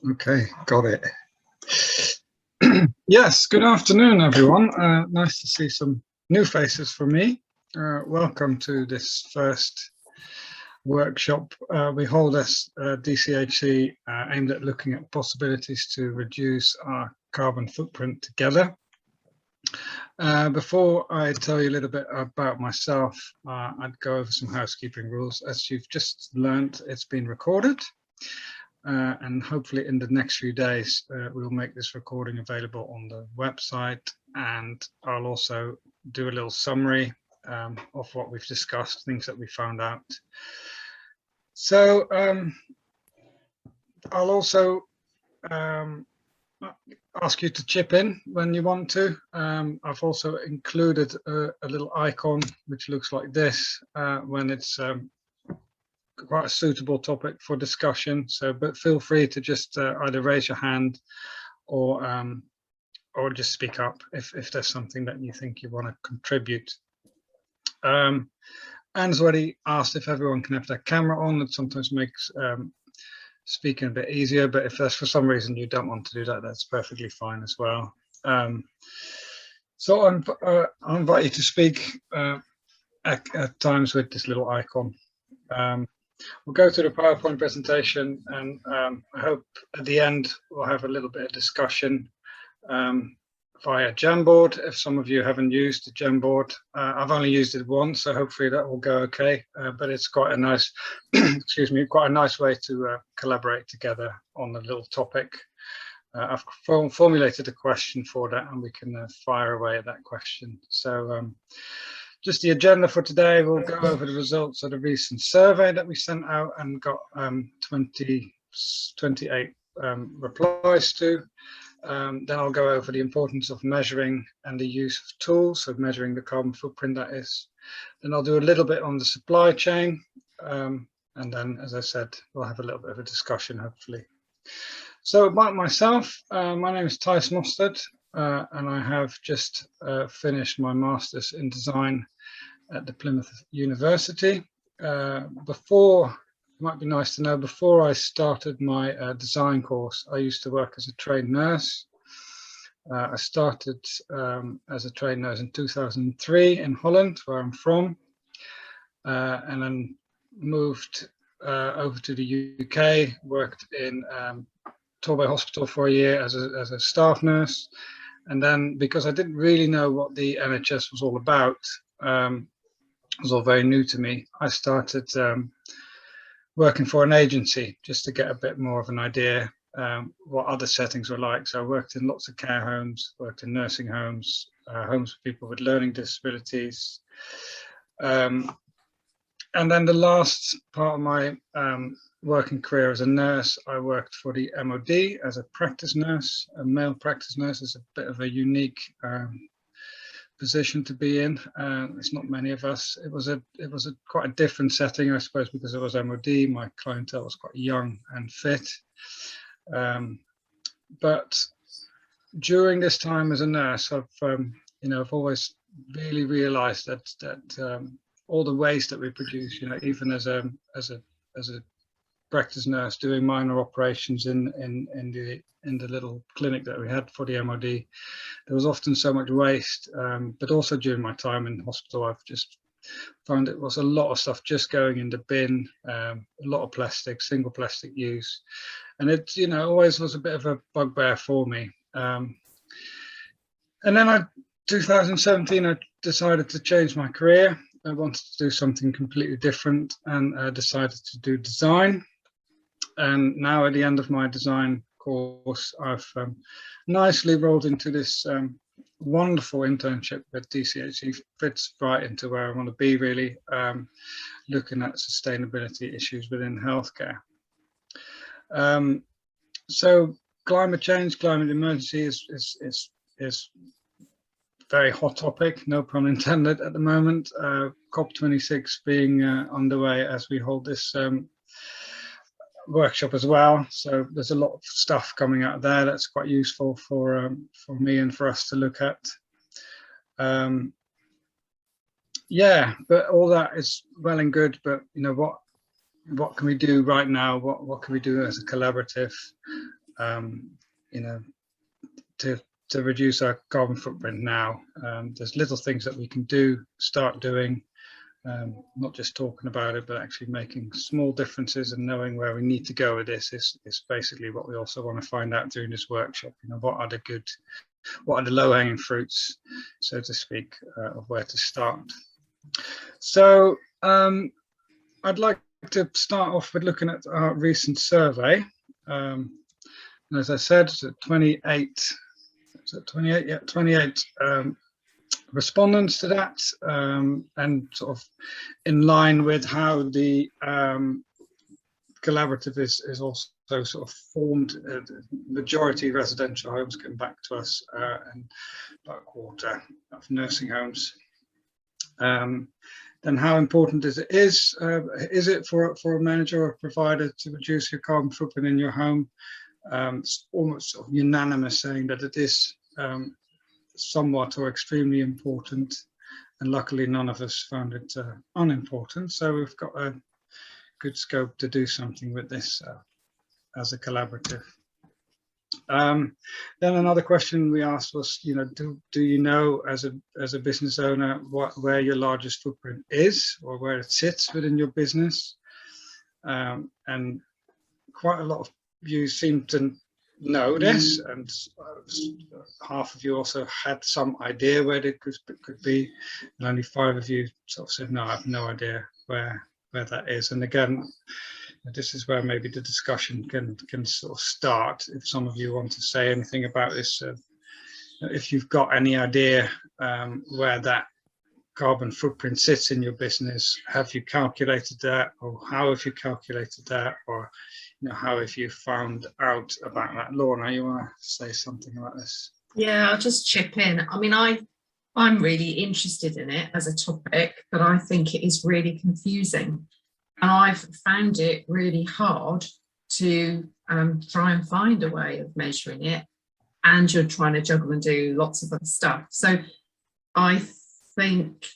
Okay, got it. Yes, good afternoon, everyone. Nice to see some new faces for me. Welcome to this first workshop we hold as DCHC aimed at looking at possibilities to reduce our carbon footprint together. Before I tell you a little bit about myself, I'd go over some housekeeping rules. As you've just learned, it's been recorded. And hopefully in the next few days we'll make this recording available on the website, and I'll also do a little summary of what we've discussed, things that we found out. So I'll also ask you to chip in when you want to. I've also included a little icon which looks like this when it's quite a suitable topic for discussion. So, but feel free to just either raise your hand or just speak up if there's something that you think you want to contribute. Anne's already asked if everyone can have their camera on. That sometimes makes speaking a bit easier, but if there's for some reason you don't want to do that, that's perfectly fine as well. So I invite you to speak at times with this little icon. We'll go to the PowerPoint presentation, and I hope at the end we'll have a little bit of discussion via Jamboard. If some of you haven't used the Jamboard, I've only used it once, so hopefully that will go okay. But it's quite a nice, excuse me, quite a nice way to collaborate together on a little topic. I've formulated a question for that, and we can fire away at that question. So. Just the agenda for today, we'll go over the results of the recent survey that we sent out and got 28 replies to. Then I'll go over the importance of measuring and the use of tools, so measuring the carbon footprint, that is. Then I'll do a little bit on the supply chain. And then, as I said, we'll have a little bit of a discussion, hopefully. So about myself, my name is Thijs Mostert. And I have just finished my master's in design at the Plymouth University. Before, it might be nice to know, before I started my design course, I used to work as a trained nurse. I started as a trained nurse in 2003 in Holland, where I'm from, and then moved over to the UK, worked in Torbay Hospital for a year as a staff nurse. And then, because I didn't really know what the NHS was all about, it was all very new to me, I started working for an agency just to get a bit more of an idea what other settings were like. So I worked in lots of care homes, worked in nursing homes, homes for people with learning disabilities. And then the last part of my working career as a nurse, I worked for the MOD as a practice nurse. A male practice nurse is a bit of a unique position to be in. It's not many of us. It was a quite a different setting, I suppose, because it was MOD. My clientele was quite young and fit. But during this time as a nurse, I've always really realised that all the waste that we produce, even as a practice nurse doing minor operations in the little clinic that we had for the MOD, there was often so much waste. But also during my time in hospital, I've just found it was a lot of stuff just going in the bin, a lot of plastic, single plastic use, and it always was a bit of a bugbear for me. And then 2017, I decided to change my career. I wanted to do something completely different, and decided to do design. And now at the end of my design course, I've nicely rolled into this wonderful internship with DCHC. Fits right into where I want to be, really, looking at sustainability issues within healthcare. So climate change, climate emergency is very hot topic, no pun intended, at the moment. COP26 being underway as we hold this workshop as well. So there's a lot of stuff coming out there that's quite useful for me and for us to look at. Yeah, but all that is well and good, but what can we do right now? What can we do as a collaborative? you know, to reduce our carbon footprint now. There's little things that we can start doing, not just talking about it, but actually making small differences and knowing where we need to go with this is basically what we also want to find out during this workshop. You know, what are the low-hanging fruits, so to speak, of where to start. So I'd like to start off with looking at our recent survey. And as I said, 28 respondents to that, and sort of in line with how the collaborative is also sort of formed. Majority residential homes come back to us, and about a quarter of nursing homes. Then how important is it for a manager or a provider to reduce your carbon footprint in your home? It's almost sort of unanimous saying that it is somewhat or extremely important, and luckily none of us found it unimportant. So we've got a good scope to do something with this as a collaborative. Then another question we asked was, you know, do you know as a business owner where your largest footprint is or where it sits within your business? And quite a lot of you seem to know this, and half of you also had some idea where it could be, and only 5 of you sort of said, no, I have no idea where that is. And again, this is where maybe the discussion can sort of start. If some of you want to say anything about this, if you've got any idea where that carbon footprint sits in your business, have you calculated that, or how have you calculated that, or you know, how have you found out about that? Lorna, you want to say something about this? Yeah, I'll just chip in. I mean, I'm really interested in it as a topic, but I think it is really confusing. And I've found it really hard to try and find a way of measuring it, and you're trying to juggle and do lots of other stuff. So I think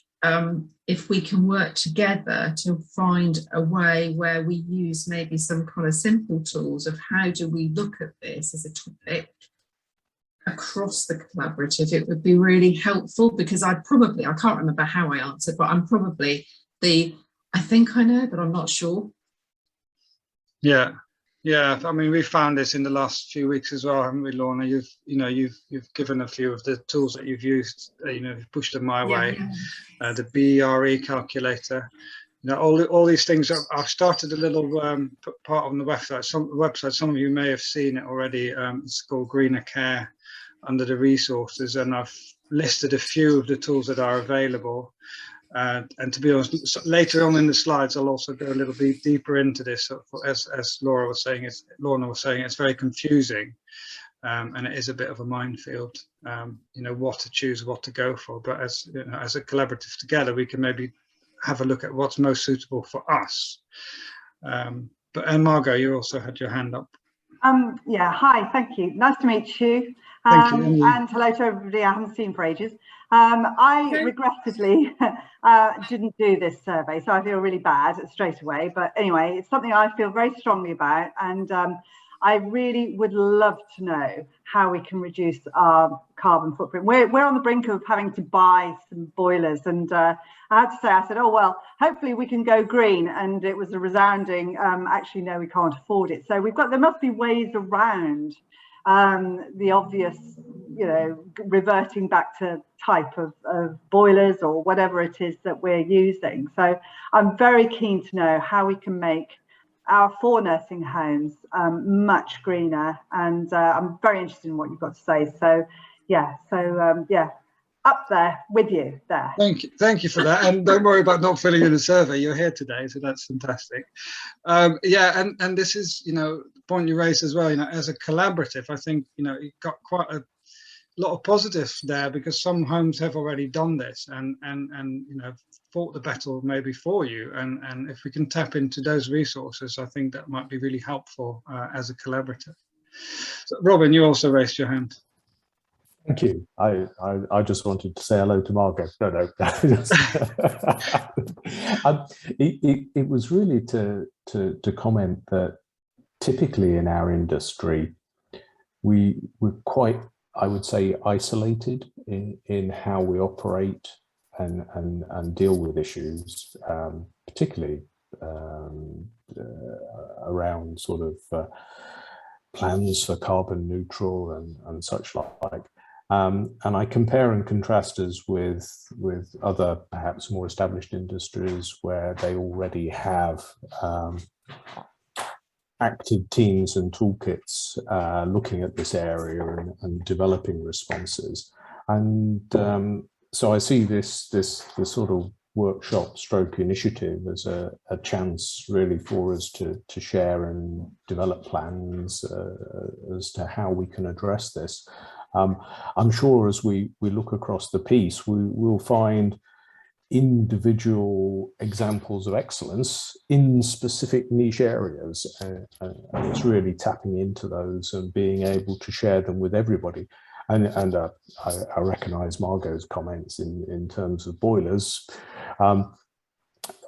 if we can work together to find a way where we use maybe some kind of simple tools of how do we look at this as a topic across the collaborative, it would be really helpful, because I can't remember how I answered, but I'm probably I think I know, but I'm not sure. Yeah. I mean, we found this in the last few weeks as well, haven't we, Lorna? You've given a few of the tools that you've used. You've pushed them my way. The BRE calculator. You know, all these things. I've started a little part on the website. Some of you may have seen it already. It's called Greener Care under the resources, and I've listed a few of the tools that are available. And to be honest, later on in the slides, I'll also go a little bit deeper into this. So as Lorna was saying, it's very confusing, and it is a bit of a minefield. What to choose, what to go for. But as a collaborative together, we can maybe have a look at what's most suitable for us. But Margot, you also had your hand up. Yeah, hi, thank you. Nice to meet you. Thank you. And hello to everybody I haven't seen for ages. I regrettably didn't do this survey, so I feel really bad straight away. But anyway, it's something I feel very strongly about, and I really would love to know how we can reduce our carbon footprint. We're on the brink of having to buy some boilers, and I had to say, I said, oh, well, hopefully we can go green. And it was a resounding, actually, no, we can't afford it. So there must be ways around the obvious, reverting back to type of boilers or whatever it is that we're using. So I'm very keen to know how we can make our 4 nursing homes much greener, and I'm very interested in what you've got to say. So yeah, up there with you there. Thank you for that, and don't worry about not filling in a survey. You're here today, so that's fantastic. And this is the point you raised as well. As a collaborative, I think it got quite a lot of positives there, because some homes have already done this and fought the battle maybe for you, and if we can tap into those resources, I think that might be really helpful as a collaborative. So, Robin, you also raised your hand. Thank you. I just wanted to say hello to Margaret. No. It was really to comment that typically in our industry, we're quite, I would say, isolated in how we operate and deal with issues, particularly around sort of plans for carbon neutral and such like. And I compare and contrast us with other perhaps more established industries where they already have active teams and toolkits looking at this area and developing responses. And so I see this sort of workshop stroke initiative as a chance really for us to share and develop plans as to how we can address this. I'm sure as we look across the piece, we will find individual examples of excellence in specific niche areas, and it's really tapping into those and being able to share them with everybody. And I recognise Margot's comments in terms of boilers.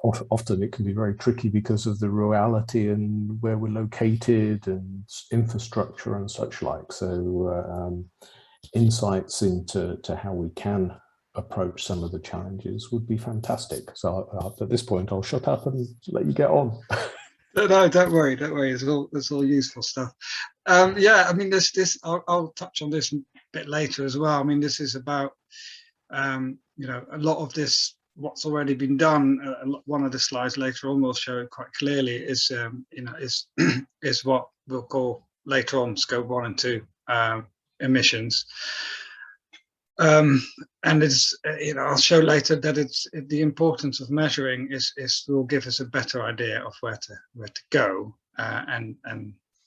Often it can be very tricky because of the rurality and where we're located and infrastructure and such like. So insights into how we can approach some of the challenges would be fantastic. So at this point, I'll shut up and let you get on. No, don't worry. It's all useful stuff. Yeah, I mean, I'll touch on this a bit later as well. I mean, this is about, you know, a lot of this, what's already been done. One of the slides later on will show it quite clearly is, you know, is what we'll call later on scope 1 and 2 emissions. And it's, you know, I'll show later that the importance of measuring will give us a better idea of where to go.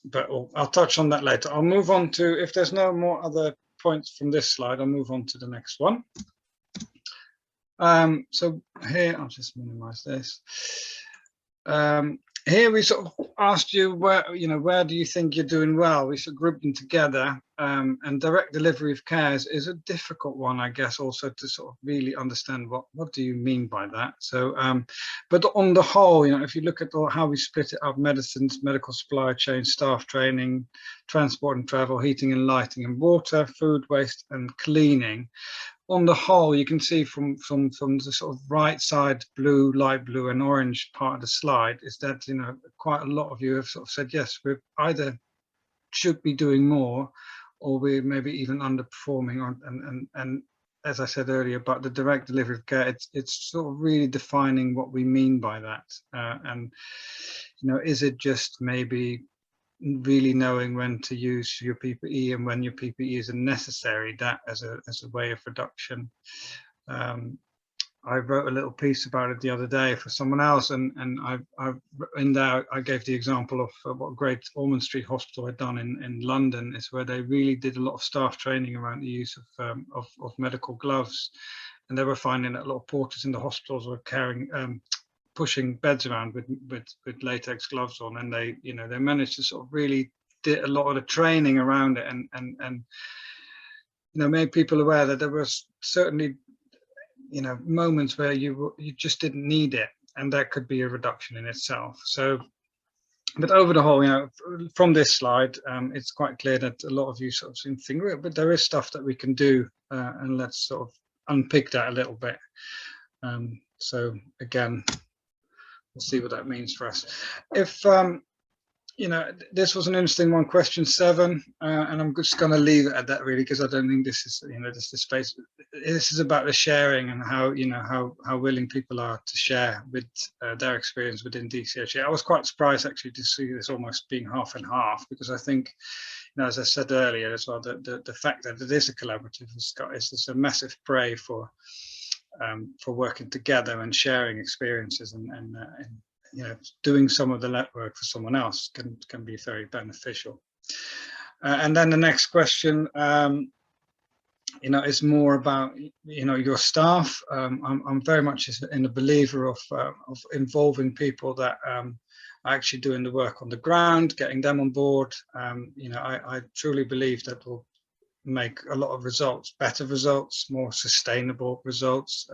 But I'll touch on that later. I'll move on to, if there's no more other points from this slide, I'll move on to the next one. So here, I'll just minimize this. Here we sort of asked you where do you think you're doing well? We sort of grouped them together, and direct delivery of care is a difficult one, I guess, also to sort of really understand what do you mean by that. So, but on the whole, you know, if you look at how we split it up: medicines, medical supply chain, staff training, transport and travel, heating and lighting and water, food waste and cleaning. On the whole, you can see from the sort of right side, blue, light blue and orange part of the slide, is that, you know, quite a lot of you have sort of said, yes, we either should be doing more, or we're maybe even underperforming. And as I said earlier about the direct delivery of care, it's sort of really defining what we mean by that. And, you know, is it just maybe really knowing when to use your PPE and when your PPE isn't necessary, that as a way of reduction. I wrote a little piece about it the other day for someone else, and in there I gave the example of what Great Ormond Street Hospital had done in London, is where they really did a lot of staff training around the use of medical gloves, and they were finding that a lot of porters in the hospitals were pushing beds around with latex gloves on, and they managed to sort of really did a lot of the training around it, and you know, made people aware that there was certainly, you know, moments where you just didn't need it, and that could be a reduction in itself. So, but over the whole, you know, from this slide, it's quite clear that a lot of you sort of seem to think, but there is stuff that we can do, and let's sort of unpick that a little bit. So again, we'll see what that means for us. If you know, this was an interesting one, question 7, and I'm just going to leave it at that really, because I don't think this is, you know, this space. This is about the sharing and how, you know, how willing people are to share with their experience within DCHA. I was quite surprised actually to see this almost being half and half, because I think, you know, as I said earlier as well, the fact that it is a collaborative is a massive prey for working together and sharing experiences and you know, doing some of the legwork for someone else can be very beneficial. And then the next question, you know, is more about, you know, your staff. I'm very much in a believer of involving people that are actually doing the work on the ground, getting them on board. You know, I truly believe that will make a lot of results, better results, more sustainable results.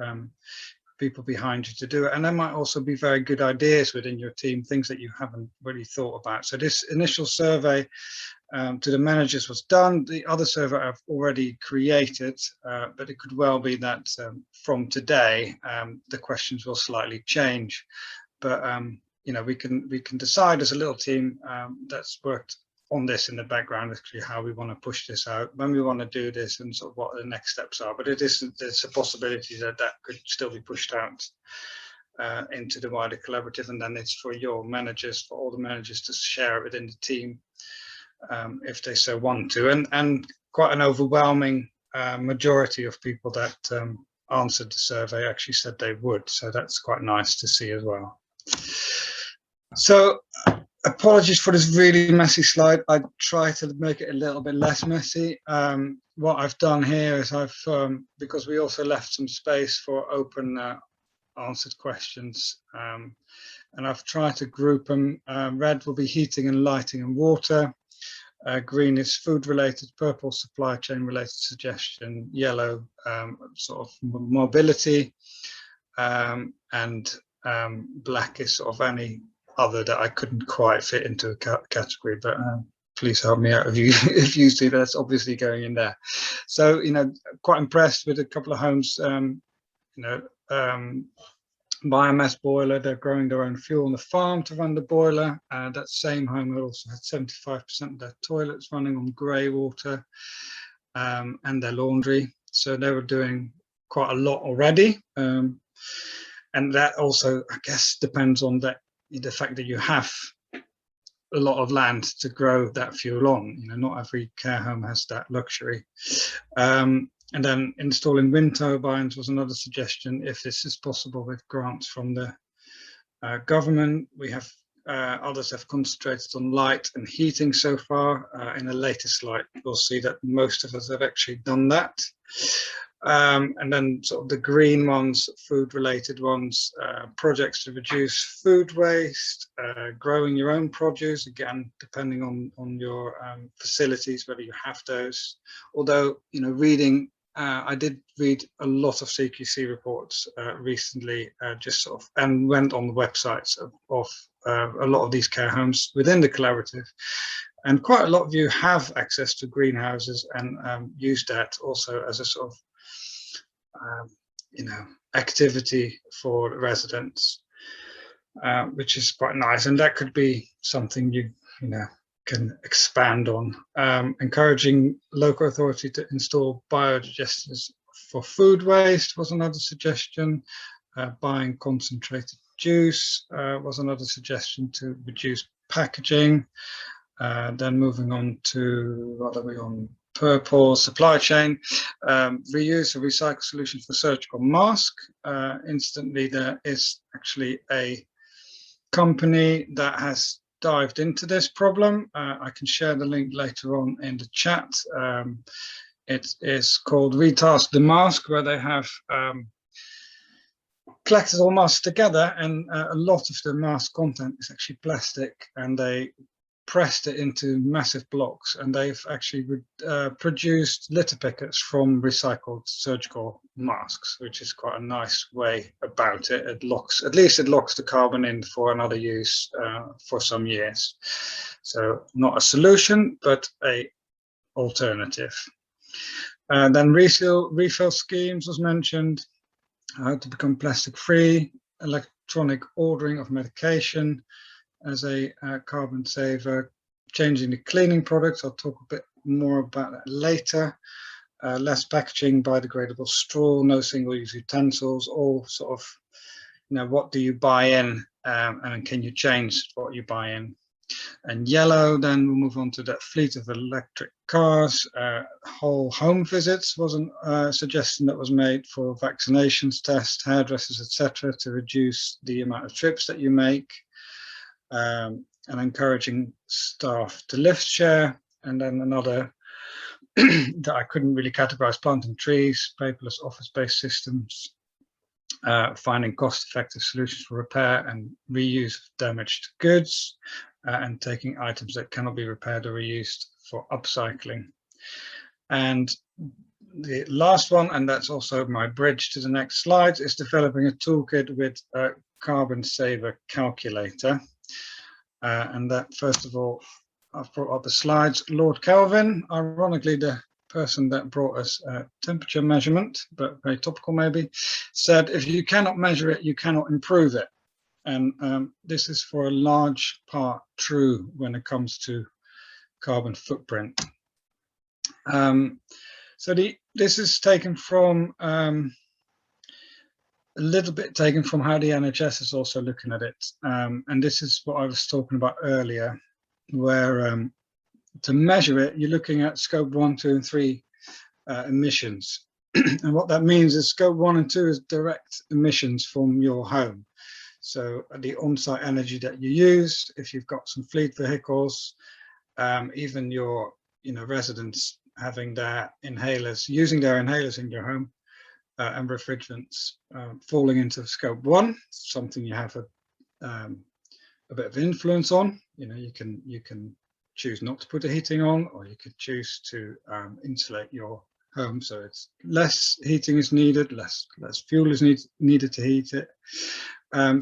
People behind you to do it, and there might also be very good ideas within your team, things that you haven't really thought about. So this initial survey to the managers was done. The other survey I've already created, but it could well be that from today the questions will slightly change. But you know, we can decide as a little team that's worked on this in the background, actually how we want to push this out, when we want to do this, and sort of what the next steps are. But there's a possibility that that could still be pushed out into the wider collaborative, and then it's for your managers, for all the managers to share it within the team if they so want to. And quite an overwhelming majority of people that answered the survey actually said they would, so that's quite nice to see as well. So apologies for this really messy slide. I try to make it a little bit less messy. What I've done here is I've, because we also left some space for open answered questions, and I've tried to group them. Red will be heating and lighting and water. Green is food related, purple supply chain related suggestion, yellow sort of mobility, and black is sort of any other that I couldn't quite fit into a category, but please help me out if you if you see that's obviously going in there. So, you know, quite impressed with a couple of homes, you know, biomass boiler, they're growing their own fuel on the farm to run the boiler. That same home also had 75% of their toilets running on grey water, and their laundry. So they were doing quite a lot already. And that also, I guess, depends on that, the fact that you have a lot of land to grow that fuel on. You know, not every care home has that luxury. And then installing wind turbines was another suggestion, if this is possible with grants from the government. We have others have concentrated on light and heating so far. In the latest slide, we'll see that most of us have actually done that. And then sort of the green ones, food related ones, projects to reduce food waste, growing your own produce, again, depending on your facilities, whether you have those. Although, you know, reading, I did read a lot of CQC reports recently, just sort of, and went on the websites of a lot of these care homes within the collaborative. And quite a lot of you have access to greenhouses and use that also as a sort of you know, activity for residents, which is quite nice, and that could be something you know can expand on. Encouraging local authority to install biodigesters for food waste was another suggestion. Buying concentrated juice was another suggestion to reduce packaging. Then moving on to, what are we on? Purple, supply chain, reuse or recycle solution for surgical mask. Instantly, there is actually a company that has dived into this problem. I can share the link later on in the chat. It is called Retask the Mask, where they have collected all masks together, and a lot of the mask content is actually plastic, and they pressed it into massive blocks, and they've actually produced litter pickets from recycled surgical masks, which is quite a nice way about it. It locks, at least it locks the carbon in for another use for some years. So not a solution, but a alternative. Then refill schemes was mentioned, how to become plastic free, electronic ordering of medication as a carbon saver, changing the cleaning products. I'll talk a bit more about that later. Less packaging, biodegradable straw, no single-use utensils, all sort of, you know, what do you buy in, and can you change what you buy in? And yellow, then we'll move on to that fleet of electric cars. Whole home visits was a suggestion that was made for vaccinations, tests, hairdressers, etc., to reduce the amount of trips that you make. And encouraging staff to lift share. And then another that I couldn't really categorize, planting trees, paperless office-based systems, finding cost-effective solutions for repair and reuse of damaged goods, and taking items that cannot be repaired or reused for upcycling. And the last one, and that's also my bridge to the next slide, is developing a toolkit with a carbon saver calculator. And that, first of all, I've brought up the slides. Lord Kelvin, ironically the person that brought us temperature measurement, but very topical maybe, said if you cannot measure it, you cannot improve it. And this is for a large part true when it comes to carbon footprint. So this is taken from a little bit taken from how the NHS is also looking at it. And this is what I was talking about earlier, where to measure it, you're looking at scope 1, 2, and 3 emissions. And what that means is scope 1 and 2 is direct emissions from your home. So the on-site energy that you use, if you've got some fleet vehicles, even your residents having their inhalers, using their inhalers in your home, and refrigerants falling into scope 1, something you have a bit of influence on. You can choose not to put the heating on, or you could choose to insulate your home so it's less heating is needed, less fuel is needed to heat it.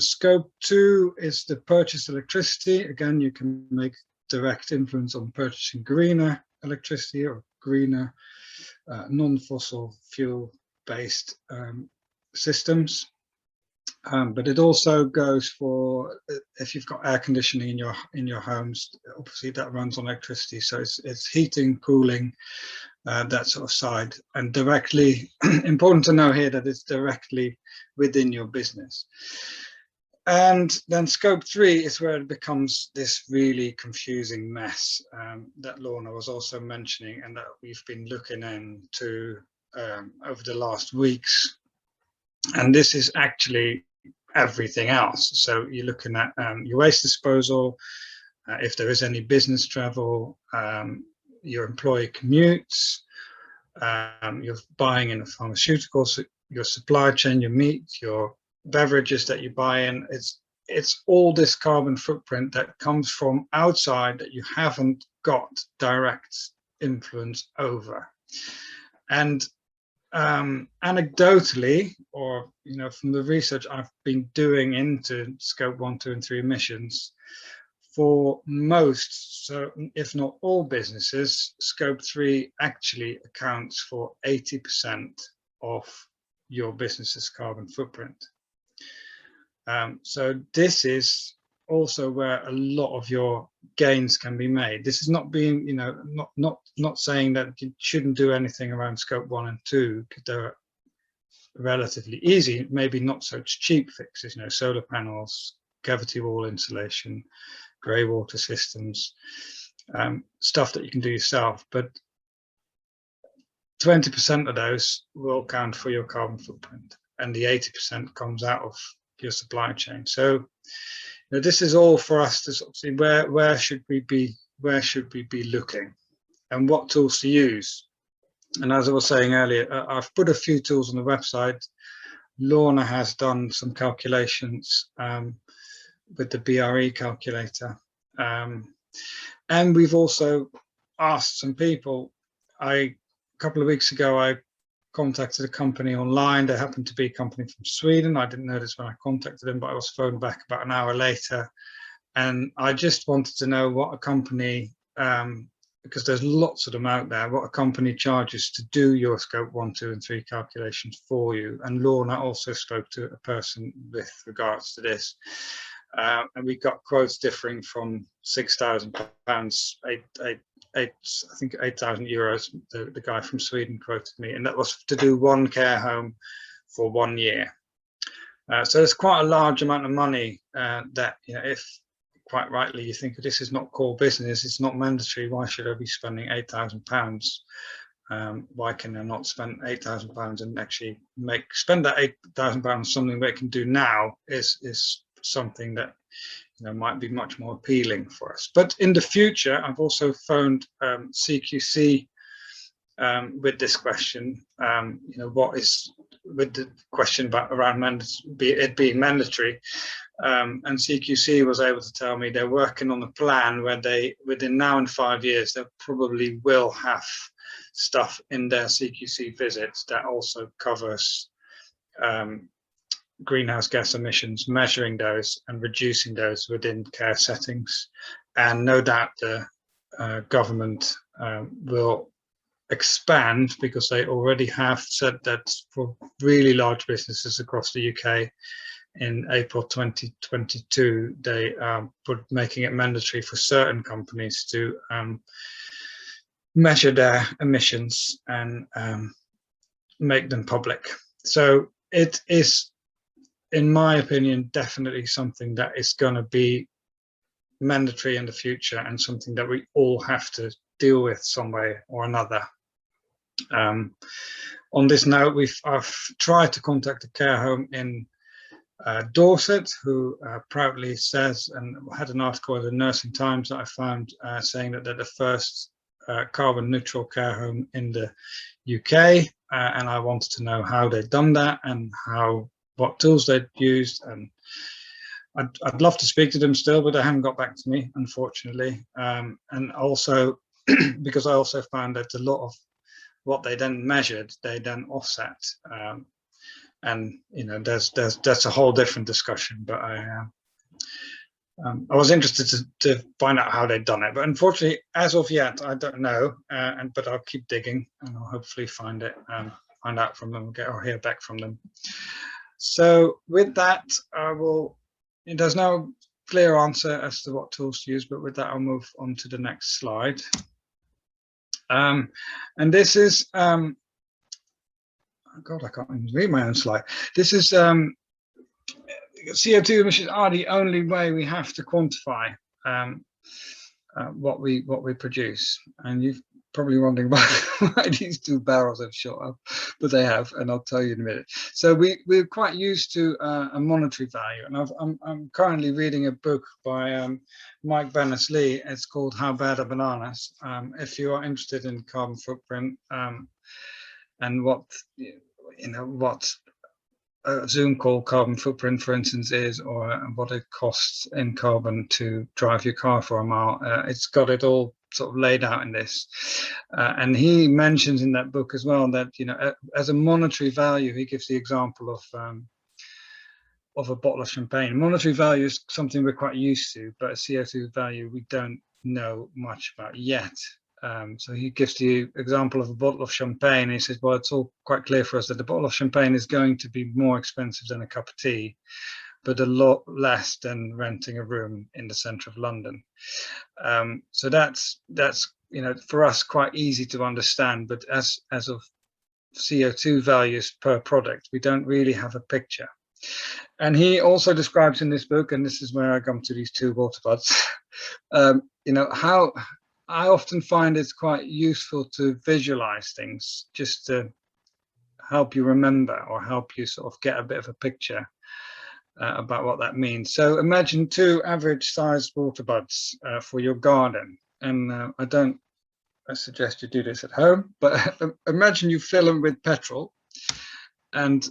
Scope 2 is the purchased electricity. Again, you can make direct influence on purchasing greener electricity or greener non-fossil fuel based systems, but it also goes for if you've got air conditioning in your homes. Obviously that runs on electricity, so it's heating, cooling, that sort of side, and directly important to know here that it's directly within your business. And then scope 3 is where it becomes this really confusing mess that Lorna was also mentioning, and that we've been looking into over the last weeks. And this is actually everything else. So you're looking at your waste disposal, if there is any business travel, your employee commutes, you're buying in the pharmaceuticals, your supply chain, your meat, your beverages that you buy in. It's all this carbon footprint that comes from outside that you haven't got direct influence over. And anecdotally, or from the research I've been doing into scope 1, 2, and 3 emissions, for most, so if not all businesses, scope 3 actually accounts for 80% of your business's carbon footprint. So this is also where a lot of your gains can be made. This is not being, not saying that you shouldn't do anything around scope 1 and 2, because they're relatively easy, maybe not so cheap fixes, solar panels, cavity wall insulation, grey water systems, stuff that you can do yourself. But 20% of those will count for your carbon footprint, and the 80% comes out of your supply chain. So this is all for us to sort of see where should we be looking, and what tools to use. And as I was saying earlier, I've put a few tools on the website. Lorna has done some calculations with the BRE calculator, and we've also asked some people. A couple of weeks ago, I contacted a company online. They happened to be a company from Sweden. I didn't notice when I contacted them, but I was phoned back about an hour later, and I just wanted to know what a company, because there's lots of them out there, what a company charges to do your scope 1, 2, and 3 calculations for you. And Lorna also spoke to a person with regards to this, and we got quotes differing from £6,000, I think 8,000 euros. The guy from Sweden quoted me, and that was to do one care home for 1 year. So it's quite a large amount of money that, if quite rightly you think this is not core business, it's not mandatory, why should I be spending £8,000? Why can I not spend £8,000 and actually spend that £8,000 on something that I can do now is something that might be much more appealing for us. But in the future, I've also phoned CQC with this question. What is with the question about around it being mandatory, and CQC was able to tell me they're working on a plan where they, within now and 5 years, they probably will have stuff in their CQC visits that also covers greenhouse gas emissions, measuring those and reducing those within care settings. And no doubt the government will expand, because they already have said that for really large businesses across the UK in April 2022, they put making it mandatory for certain companies to measure their emissions and make them public. So it is, in my opinion, definitely something that is going to be mandatory in the future, and something that we all have to deal with some way or another. On this note, I've tried to contact a care home in Dorset, who proudly says, and had an article in the Nursing Times that I found saying that they're the first carbon neutral care home in the UK, and I wanted to know how they'd done that and what tools they'd used, and I'd love to speak to them still, but they haven't got back to me, unfortunately. And also because I also found that a lot of what they then measured, they then offset, and you know, that's a whole different discussion. But I was interested to find out how they'd done it, but unfortunately, as of yet, I don't know. But I'll keep digging, and I'll hopefully find out from them, or hear back from them. So with that, there's no clear answer as to what tools to use, but with that, I'll move on to the next slide. And this is, oh God, I can't even read my own slide. This is CO2 emissions are the only way we have to quantify what we produce. And you're probably wondering why these two barrels have shot up, but they have, and I'll tell you in a minute. So we're quite used to a monetary value, and I'm currently reading a book by Mike Berners-Lee. It's called How Bad Are Bananas? If you are interested in carbon footprint and what a Zoom call carbon footprint, for instance, is, or what it costs in carbon to drive your car for a mile, it's got it all sort of laid out in this, and he mentions in that book as well that, you know, as a monetary value, he gives the example of a bottle of champagne. Monetary value is something we're quite used to, but a CO2 value we don't know much about yet. So he gives the example of a bottle of champagne. He says, well, it's all quite clear for us that the bottle of champagne is going to be more expensive than a cup of tea, but a lot less than renting a room in the centre of London. So that's you know, for us quite easy to understand, but as of CO2 values per product, we don't really have a picture. And he also describes in this book, and this is where I come to these two water buds, you know, how I often find it's quite useful to visualize things, just to help you remember, or help you sort of get a bit of a picture about what that means. So imagine two average sized water buds for your garden. And I suggest you do this at home, but imagine you fill them with petrol, and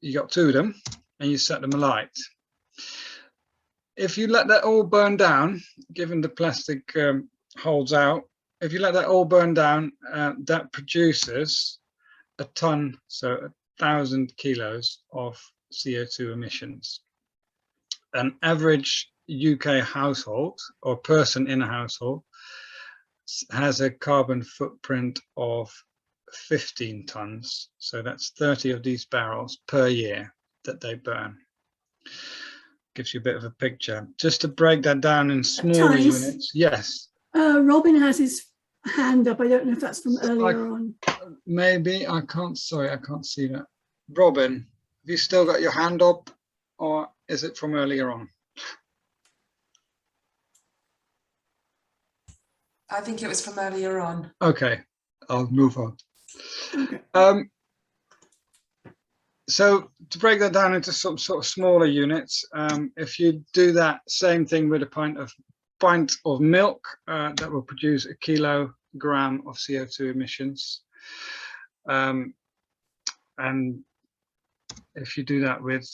you got two of them, and you set them alight. If you let that all burn down, given the plastic holds out, if you let that all burn down, that produces a ton, so 1,000 kilos of CO2 emissions. An average UK household, or person in a household, has a carbon footprint of 15 tons. So that's 30 of these barrels per year that they burn. Gives you a bit of a picture. Just to break that down in smaller units. Yes. Robin has his hand up. I don't know if that's from earlier on. Maybe. I can't see that. Robin, have you still got your hand up, or is it from earlier on? I think it was from earlier on. Okay, I'll move on. Okay. So to break that down into some sort of smaller units, if you do that same thing with a pint of milk, that will produce a kilogram of CO2 emissions. And if you do that with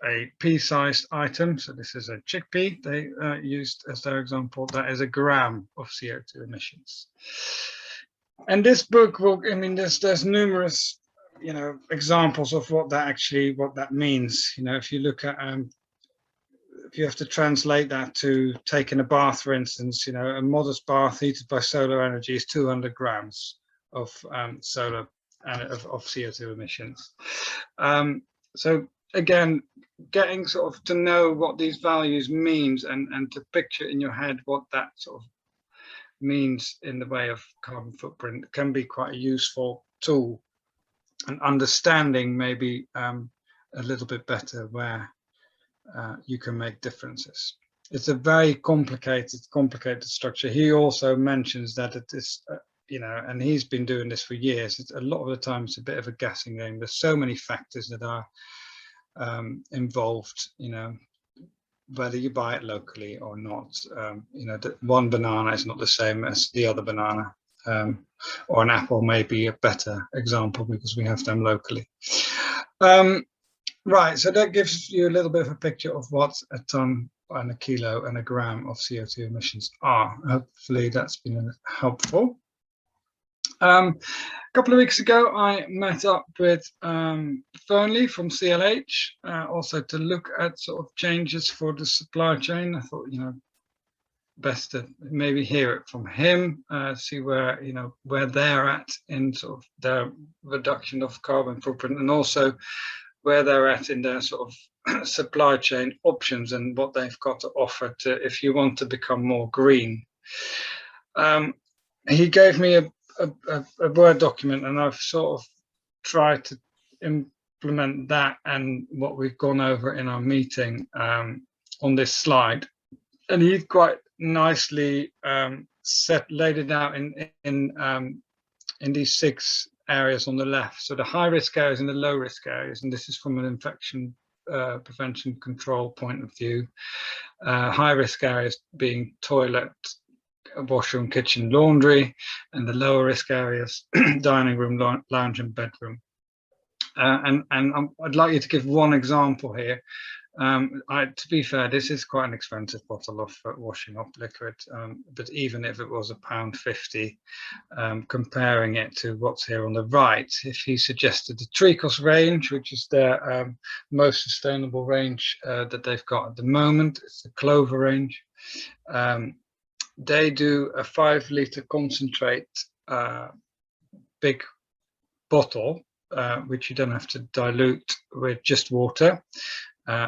a pea-sized item, so this is a chickpea they used as their example, that is a gram of CO2 emissions. And this book will, I mean, there's numerous, you know, examples of what that means. You know, if you look at if you have to translate that to taking a bath, for instance, a modest bath heated by solar energy is 200 grams of solar and of CO2 emissions. So again, getting sort of to know what these values means and to picture in your head what that sort of means in the way of carbon footprint can be quite a useful tool, and understanding maybe a little bit better where you can make differences. It's a very complicated structure. He also mentions that it is, and he's been doing this for years. It's a lot of the time it's a bit of a guessing game. There's so many factors that are involved, whether you buy it locally or not. One banana is not the same as the other banana, or an apple may be a better example because we have them locally. Right, so that gives you a little bit of a picture of what a ton and a kilo and a gram of CO2 emissions are. Hopefully that's been helpful. A couple of weeks ago, I met up with Fernley from CLH, also to look at sort of changes for the supply chain. I thought, best to maybe hear it from him, see where they're at in sort of their reduction of carbon footprint, and also where they're at in their sort of supply chain options and what they've got to offer to if you want to become more green. He gave me a Word document, and I've sort of tried to implement that and what we've gone over in our meeting on this slide. And he quite nicely laid it out in these 6 areas on the left. So the high risk areas and the low risk areas, and this is from an infection prevention control point of view. High risk areas being toilet, washroom, kitchen, laundry, and the lower risk areas dining room, lounge and bedroom. And I'd like you to give one example here. To be fair, this is quite an expensive bottle of washing up liquid, but even if it was £1.50, comparing it to what's here on the right, if he suggested the Tricos range, which is their most sustainable range that they've got at the moment, it's the Clover range. They do a 5-litre concentrate big bottle, which you don't have to dilute with just water,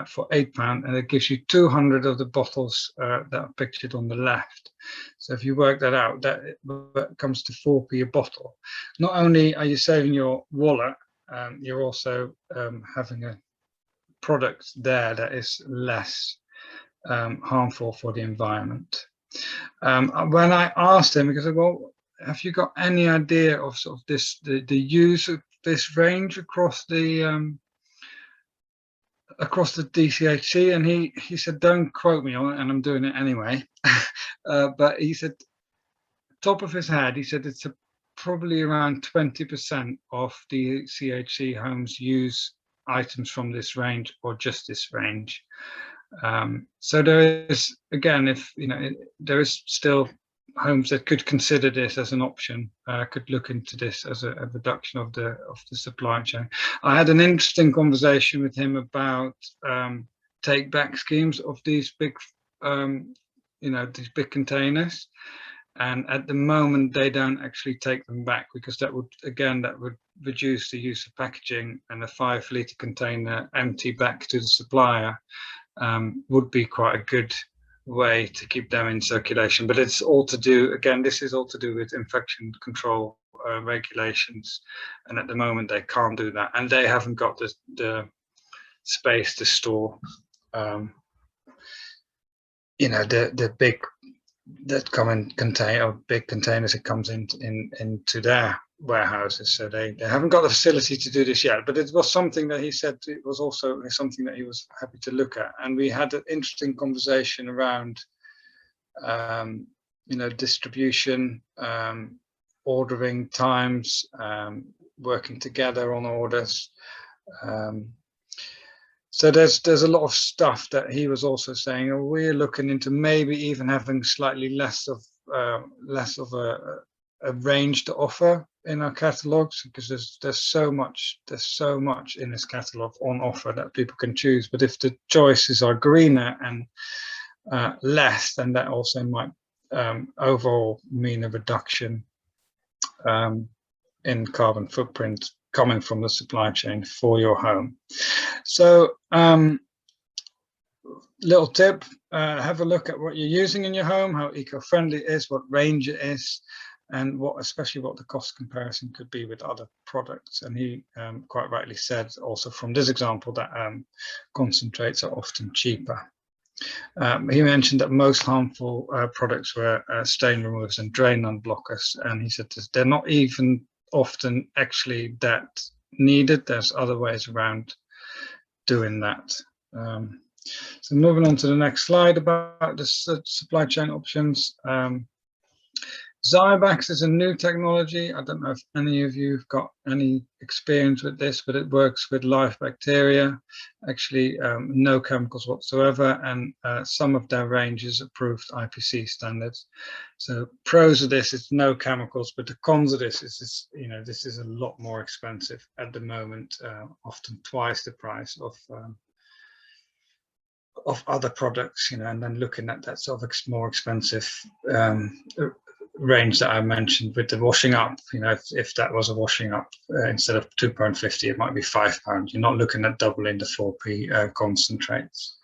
for £8, and it gives you 200 of the bottles that are pictured on the left. So if you work that out, that comes to 4p a bottle. Not only are you saving your wallet, you're also having a product there that is less harmful for the environment. When I asked him, because well, have you got any idea of sort of the use of this range across the DCHC, and he said, don't quote me on it, and I'm doing it anyway. But he said, top of his head, he said it's probably around 20% of the CHC homes use items from this range or just this range. So there is, again, if there is still homes that could consider this as an option, could look into this as a reduction of the supply chain. I had an interesting conversation with him about take back schemes of these big these big containers, and at the moment they don't actually take them back, because that would reduce the use of packaging, and a 5-litre container empty back to the supplier would be quite a good way to keep them in circulation. But it's all to do, again, this is all to do with infection control regulations, and at the moment they can't do that, and they haven't got the space to store the big that come in big containers that comes into their warehouses. So they haven't got the facility to do this yet, but it was something that he said it was also something that he was happy to look at. And we had an interesting conversation around distribution, ordering times, working together on orders. So there's a lot of stuff that he was also saying, we're looking into maybe even having slightly less of a a range to offer in our catalogs, because there's so much in this catalog on offer that people can choose. But if the choices are greener and less, then that also might overall mean a reduction in carbon footprint coming from the supply chain for your home. So little tip, have a look at what you're using in your home, how eco-friendly it is, what range it is, and especially what the cost comparison could be with other products. And he quite rightly said also from this example that concentrates are often cheaper. He mentioned that most harmful products were stain removers and drain unblockers, and he said they're not even often actually that needed. There's other ways around doing that. So moving on to the next slide about the supply chain options. Zybax is a new technology. I don't know if any of you have got any experience with this, but it works with live bacteria, actually no chemicals whatsoever, and some of their range is approved IPC standards. So pros of this is no chemicals, but the cons of this is this is a lot more expensive at the moment, often twice the price of other products, and then looking at that sort of more expensive range that I mentioned with the washing up, if that was a washing up instead of £2.50, it might be £5. You're not looking at doubling the 4p concentrates.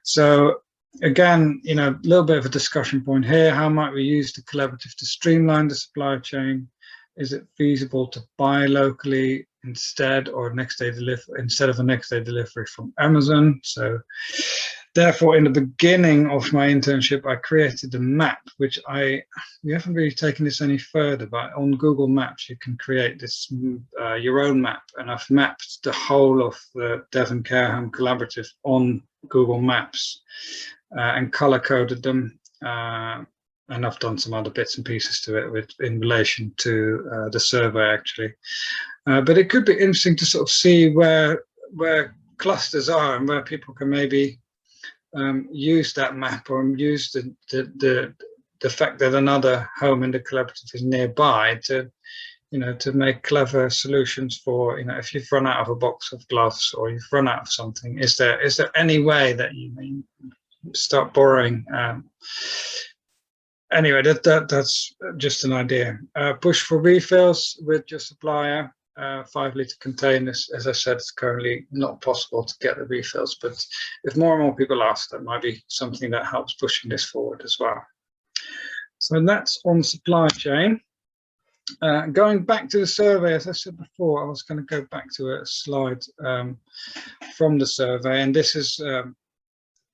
So again, a little bit of a discussion point here. How might we use the collaborative to streamline the supply chain? Is it feasible to buy locally instead, or next day delivery instead of a next day delivery from Amazon? So therefore, in the beginning of my internship, I created a map, which we haven't really taken this any further, but on Google Maps, you can create this your own map. And I've mapped the whole of the Devon Care Home Collaborative on Google Maps and color coded them. And I've done some other bits and pieces to it in relation to the survey, actually. But it could be interesting to sort of see where clusters are and where people can maybe use that map, or use the fact that another home in the collaborative is nearby to make clever solutions for, if you've run out of a box of gloves or you've run out of something, is there any way that you may start borrowing? Anyway, that's just an idea. Push for refills with your supplier. 5-litre containers, as I said, it's currently not possible to get the refills, but if more and more people ask, that might be something that helps pushing this forward as well. So that's on supply chain. Going back to the survey, as I said before, I was going to go back to a slide from the survey, and this is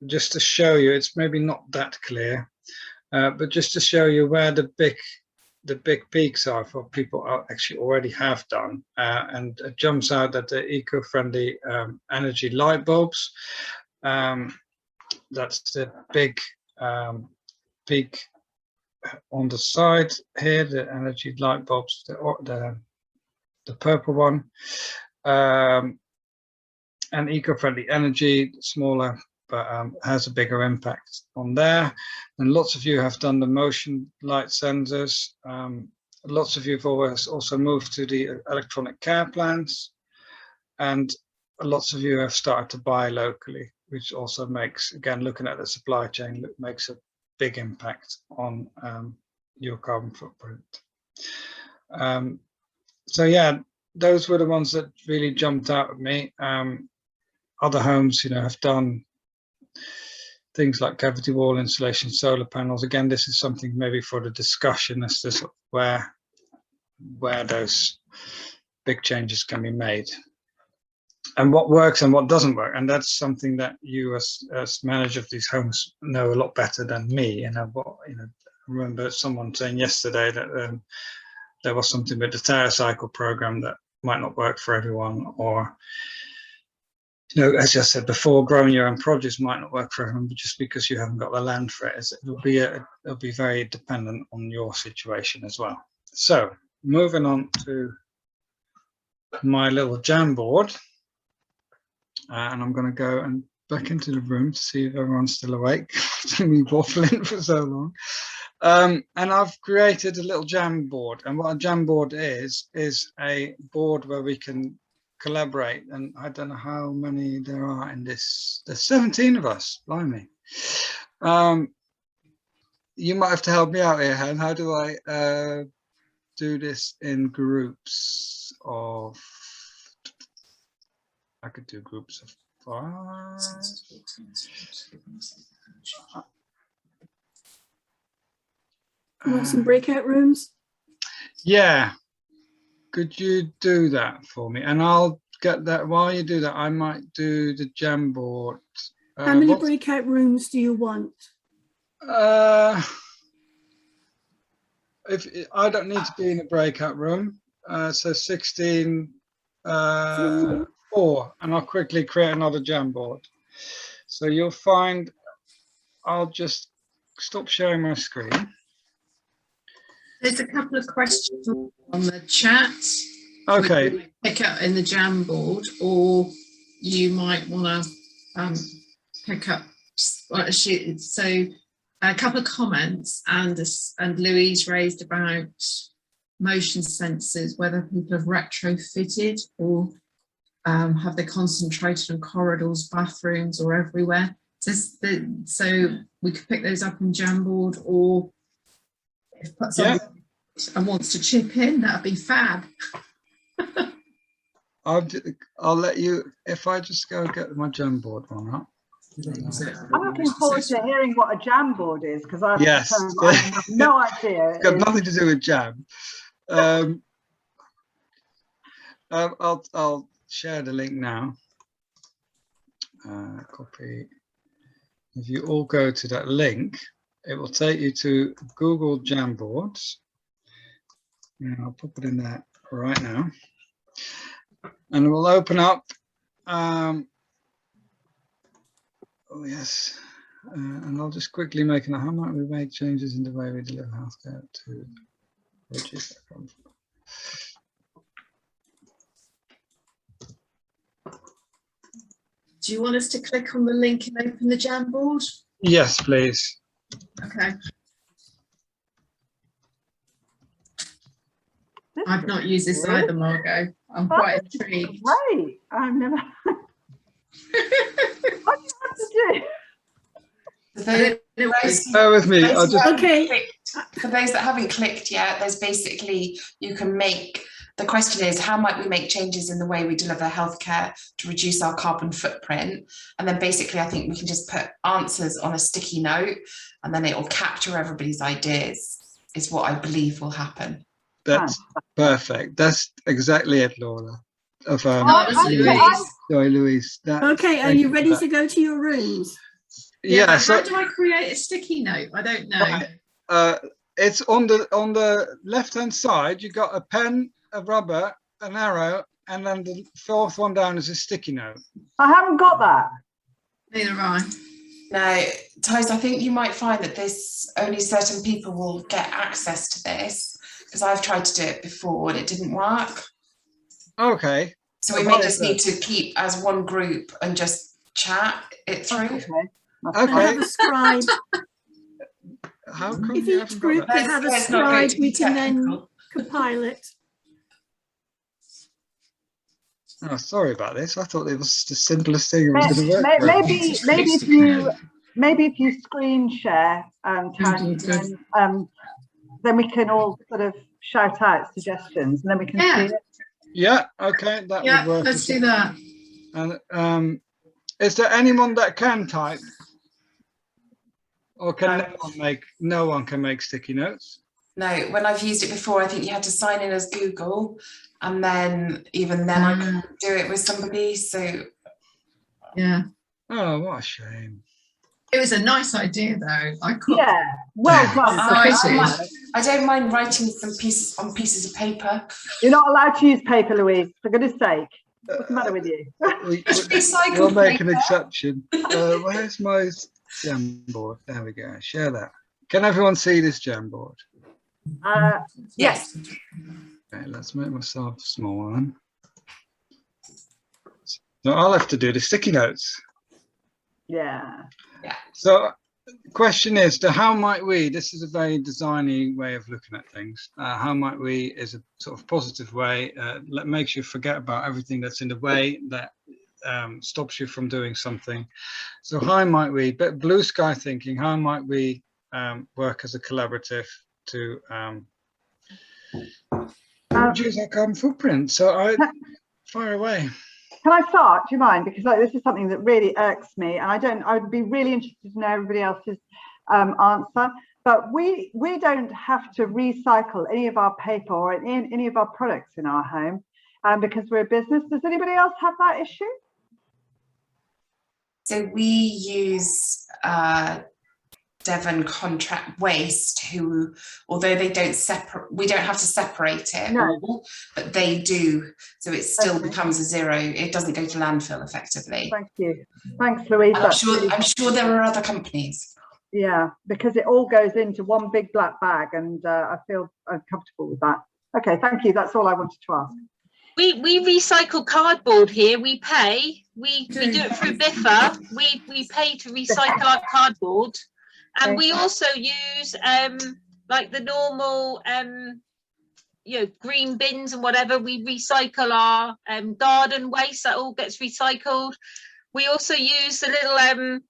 just to show you, it's maybe not that clear, but just to show you where the big peaks are for people actually already have done, and it jumps out that the eco-friendly energy light bulbs, that's the big peak on the side here, the energy light bulbs, the purple one, and eco-friendly energy, smaller, but has a bigger impact on there. And lots of you have done the motion light sensors. Lots of you have also moved to the electronic care plans, and lots of you have started to buy locally, which also makes, again, looking at the supply chain, makes a big impact on your carbon footprint. So yeah, those were the ones that really jumped out at me. Other homes, have done things like cavity wall insulation, solar panels. Again, this is something maybe for the discussion as to sort of where those big changes can be made, and what works and what doesn't work. And that's something that you as manager of these homes know a lot better than me. And I remember someone saying yesterday that there was something with the TerraCycle program that might not work for everyone, or as I said before, growing your own produce might not work for everyone, but just because you haven't got the land for it, it'll be very dependent on your situation as well. So moving on to my little Jamboard, and I'm going to go and back into the room to see if everyone's still awake. Me waffling for so long. And I've created a little Jamboard, and what a Jamboard is a board where we can collaborate. And I don't know how many there are in this. There's 17 of us, blimey. You might have to help me out here, Han. How do I do this in groups of? I could do groups of 5. You want some breakout rooms? Yeah. Could you do that for me? And I'll get that. While you do that, I might do the Jamboard. How many breakout rooms do you want? If I don't need to be in a breakout room, so 16, 4, and I'll quickly create another Jamboard. So you'll find, I'll just stop sharing my screen. There's a couple of questions on the chat. Okay. We pick up in the Jamboard, or you might want to pick up. So a couple of comments, and Louise raised about motion sensors, whether people have retrofitted or have they concentrated on corridors, bathrooms, or everywhere. So we could pick those up in Jamboard, or if someone and wants to chip in, that'd be fab. I'll let you, if I just go get my Jamboard one up. I'm looking forward to hearing what a Jamboard is, because I have no idea. It's got nothing to do with jam. I'll share the link now. Copy. If you all go to that link, it will take you to Google Jamboards. And I'll put it in there right now. And it will open up. Oh yes, and I'll just quickly make how might we make changes in the way we deliver healthcare to reduce that problem. Do you want us to click on the link and open the Jamboard? Yes, please. Okay. I've not used this either, Margot. I'm quite intrigued. Right, I've never. What do you have to do? Bear with me. I'll just. Okay. For those that haven't clicked yet, there's basically, you can make, the question is, how might we make changes in the way we deliver healthcare to reduce our carbon footprint? And then basically, I think we can just put answers on a sticky note, and then it will capture everybody's ideas, is what I believe will happen. That's perfect. That's exactly it, Laura. Louise. Okay, are you ready to go to your rooms? Yeah. So how do I create a sticky note? I don't know. It's on the left-hand side. You got a pen, a rubber, an arrow, and then the fourth one down is a sticky note. I haven't got that. Neither have I. No, Thijs, I think you might find that only certain people will get access to this, because I've tried to do it before and it didn't work. Okay. So we may just need to keep as one group and just chat it through. Okay. I have a scribe. How come If you each haven't group got that? can have a Let's not go scribe, too we can then technical. compile it. Oh, sorry about this. I thought it was the simplest thing it was going to work. Maybe if you screen share, then we can all sort of shout out suggestions, and then we can see it. Yeah. Okay. That would work. Let's do that. And is there anyone that can type, or can no one can make sticky notes? No, when I've used it before, I think you had to sign in as Google, and then even then I couldn't do it with somebody. So yeah. Oh, what a shame. It was a nice idea, though. Yeah, well done. I don't mind writing some pieces on pieces of paper. You're not allowed to use paper, Louise, for goodness sake. What's the matter with you? We'll make an exception. Where's my Jamboard? There we go. Share that. Can everyone see this Jamboard? Yes. Okay, let's make myself a small one. So I'll have to do the sticky notes. Yeah. So question is, how might we, this is a very designy way of looking at things, how might we, is a sort of positive way, that makes you forget about everything that's in the way, that stops you from doing something. So how might we, but blue sky thinking, how might we work as a collaborative to reduce our carbon footprint? So fire away. Can I start? Do you mind? Because this is something that really irks me, and I would be really interested to know everybody else's answer. But we don't have to recycle any of our paper or any of our products in our home because we're a business. Does anybody else have that issue? So we use Devon Contract Waste, who, although they don't separate, we don't have to separate it, No. but they do. So it still Okay. becomes a zero. It doesn't go to landfill effectively. Thank you. Thanks, Louise. And I'm sure there are other companies. Yeah, because it all goes into one big black bag, and I feel uncomfortable with that. Okay, thank you. That's all I wanted to ask. We recycle cardboard here. We pay. We do it through Biffa. We pay to recycle our cardboard, and we also use like the normal green bins and whatever. We recycle our garden waste. That all gets recycled. We also use the little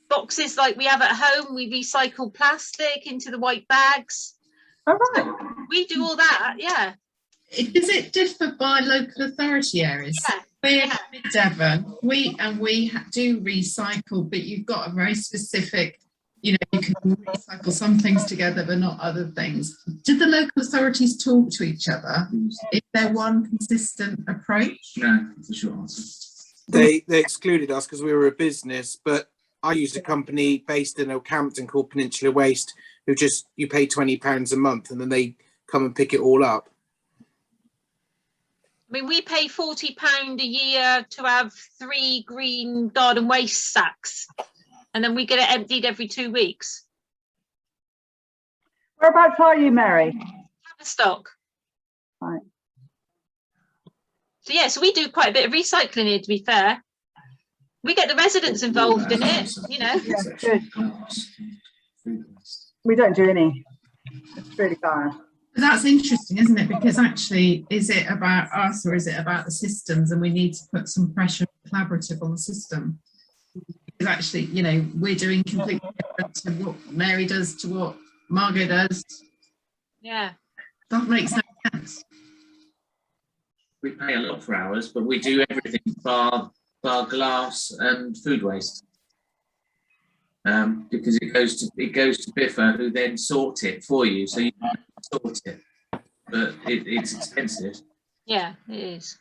boxes like we have at home. We recycle plastic into the white bags. All right. So we do all that. Yeah. Does it differ by local authority areas? Yeah. We're in Devon, we do recycle, but you've got a very specific, you can recycle some things together, but not other things. Do the local authorities talk to each other? Is there one consistent approach? No, that's a short answer. They excluded us because we were a business, but I used a company based in Oakhampton called Peninsula Waste, who you pay £20 a month and then they come and pick it all up. I mean, we pay £40 a year to have 3 green garden waste sacks, and then we get it emptied every 2 weeks. Whereabouts are you, Mary? Tavistock. Right. So yeah, so we do quite a bit of recycling here, to be fair. We get the residents involved in it, Yeah, good. We don't do any. It's really bad. That's interesting, isn't it? Because actually, is it about us or is it about the systems? And we need to put some pressure collaborative on the system. Because actually, we're doing completely different to what Mary does to what Margot does. Yeah. That makes no sense. We pay a lot for ours, but we do everything bar glass and food waste. Because it goes to Biffa, who then sort it for you, so you can sort it, but it's expensive. Yeah, it is.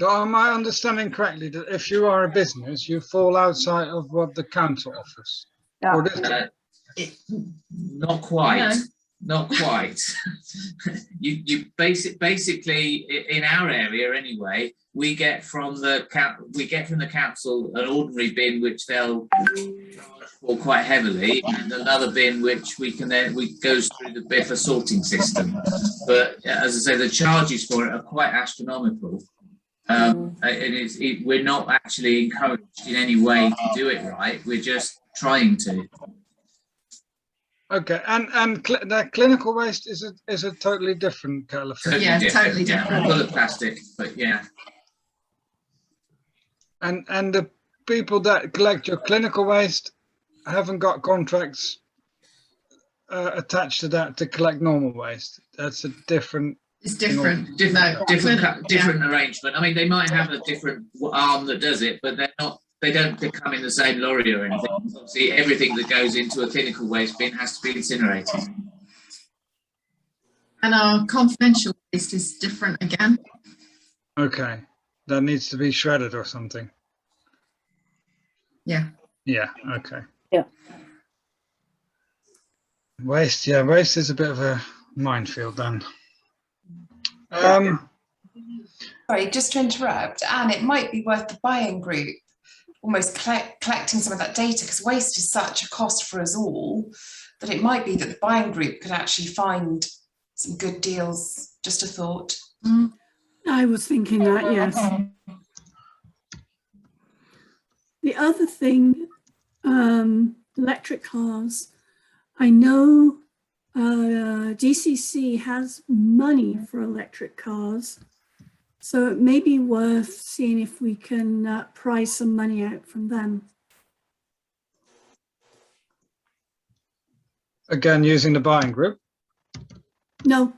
So am I understanding correctly that if you are a business, you fall outside of what the council offers? Yeah. Or does Not quite. No. Not quite. you basically in our area anyway. We get from the council an ordinary bin which they'll charge for quite heavily, and another bin which we goes through the Biffa sorting system. But as I say, the charges for it are quite astronomical, and we're not actually encouraged in any way to do it right. We're just trying to. Okay, and that clinical waste is a totally different kettle of fish. Yeah, totally different. Full of plastic, but yeah. And the people that collect your clinical waste haven't got contracts attached to that to collect normal waste. That's a different. It's different. Different arrangement. I mean, they might have a different arm that does it, but they don't come in the same lorry or anything. Obviously, everything that goes into a clinical waste bin has to be incinerated. And our confidential waste is different again. Okay, that needs to be shredded or something. Yeah. Yeah. Okay. Yeah. Waste. Yeah, waste is a bit of a minefield then. Sorry, just to interrupt, Anne, it might be worth the buying group almost collecting some of that data, because waste is such a cost for us all that it might be that the buying group could actually find some good deals. Just a thought. I was thinking that, yes. The other thing electric cars. I know DCC has money for electric cars, so it may be worth seeing if we can pry some money out from them. Again, using the buying group? No,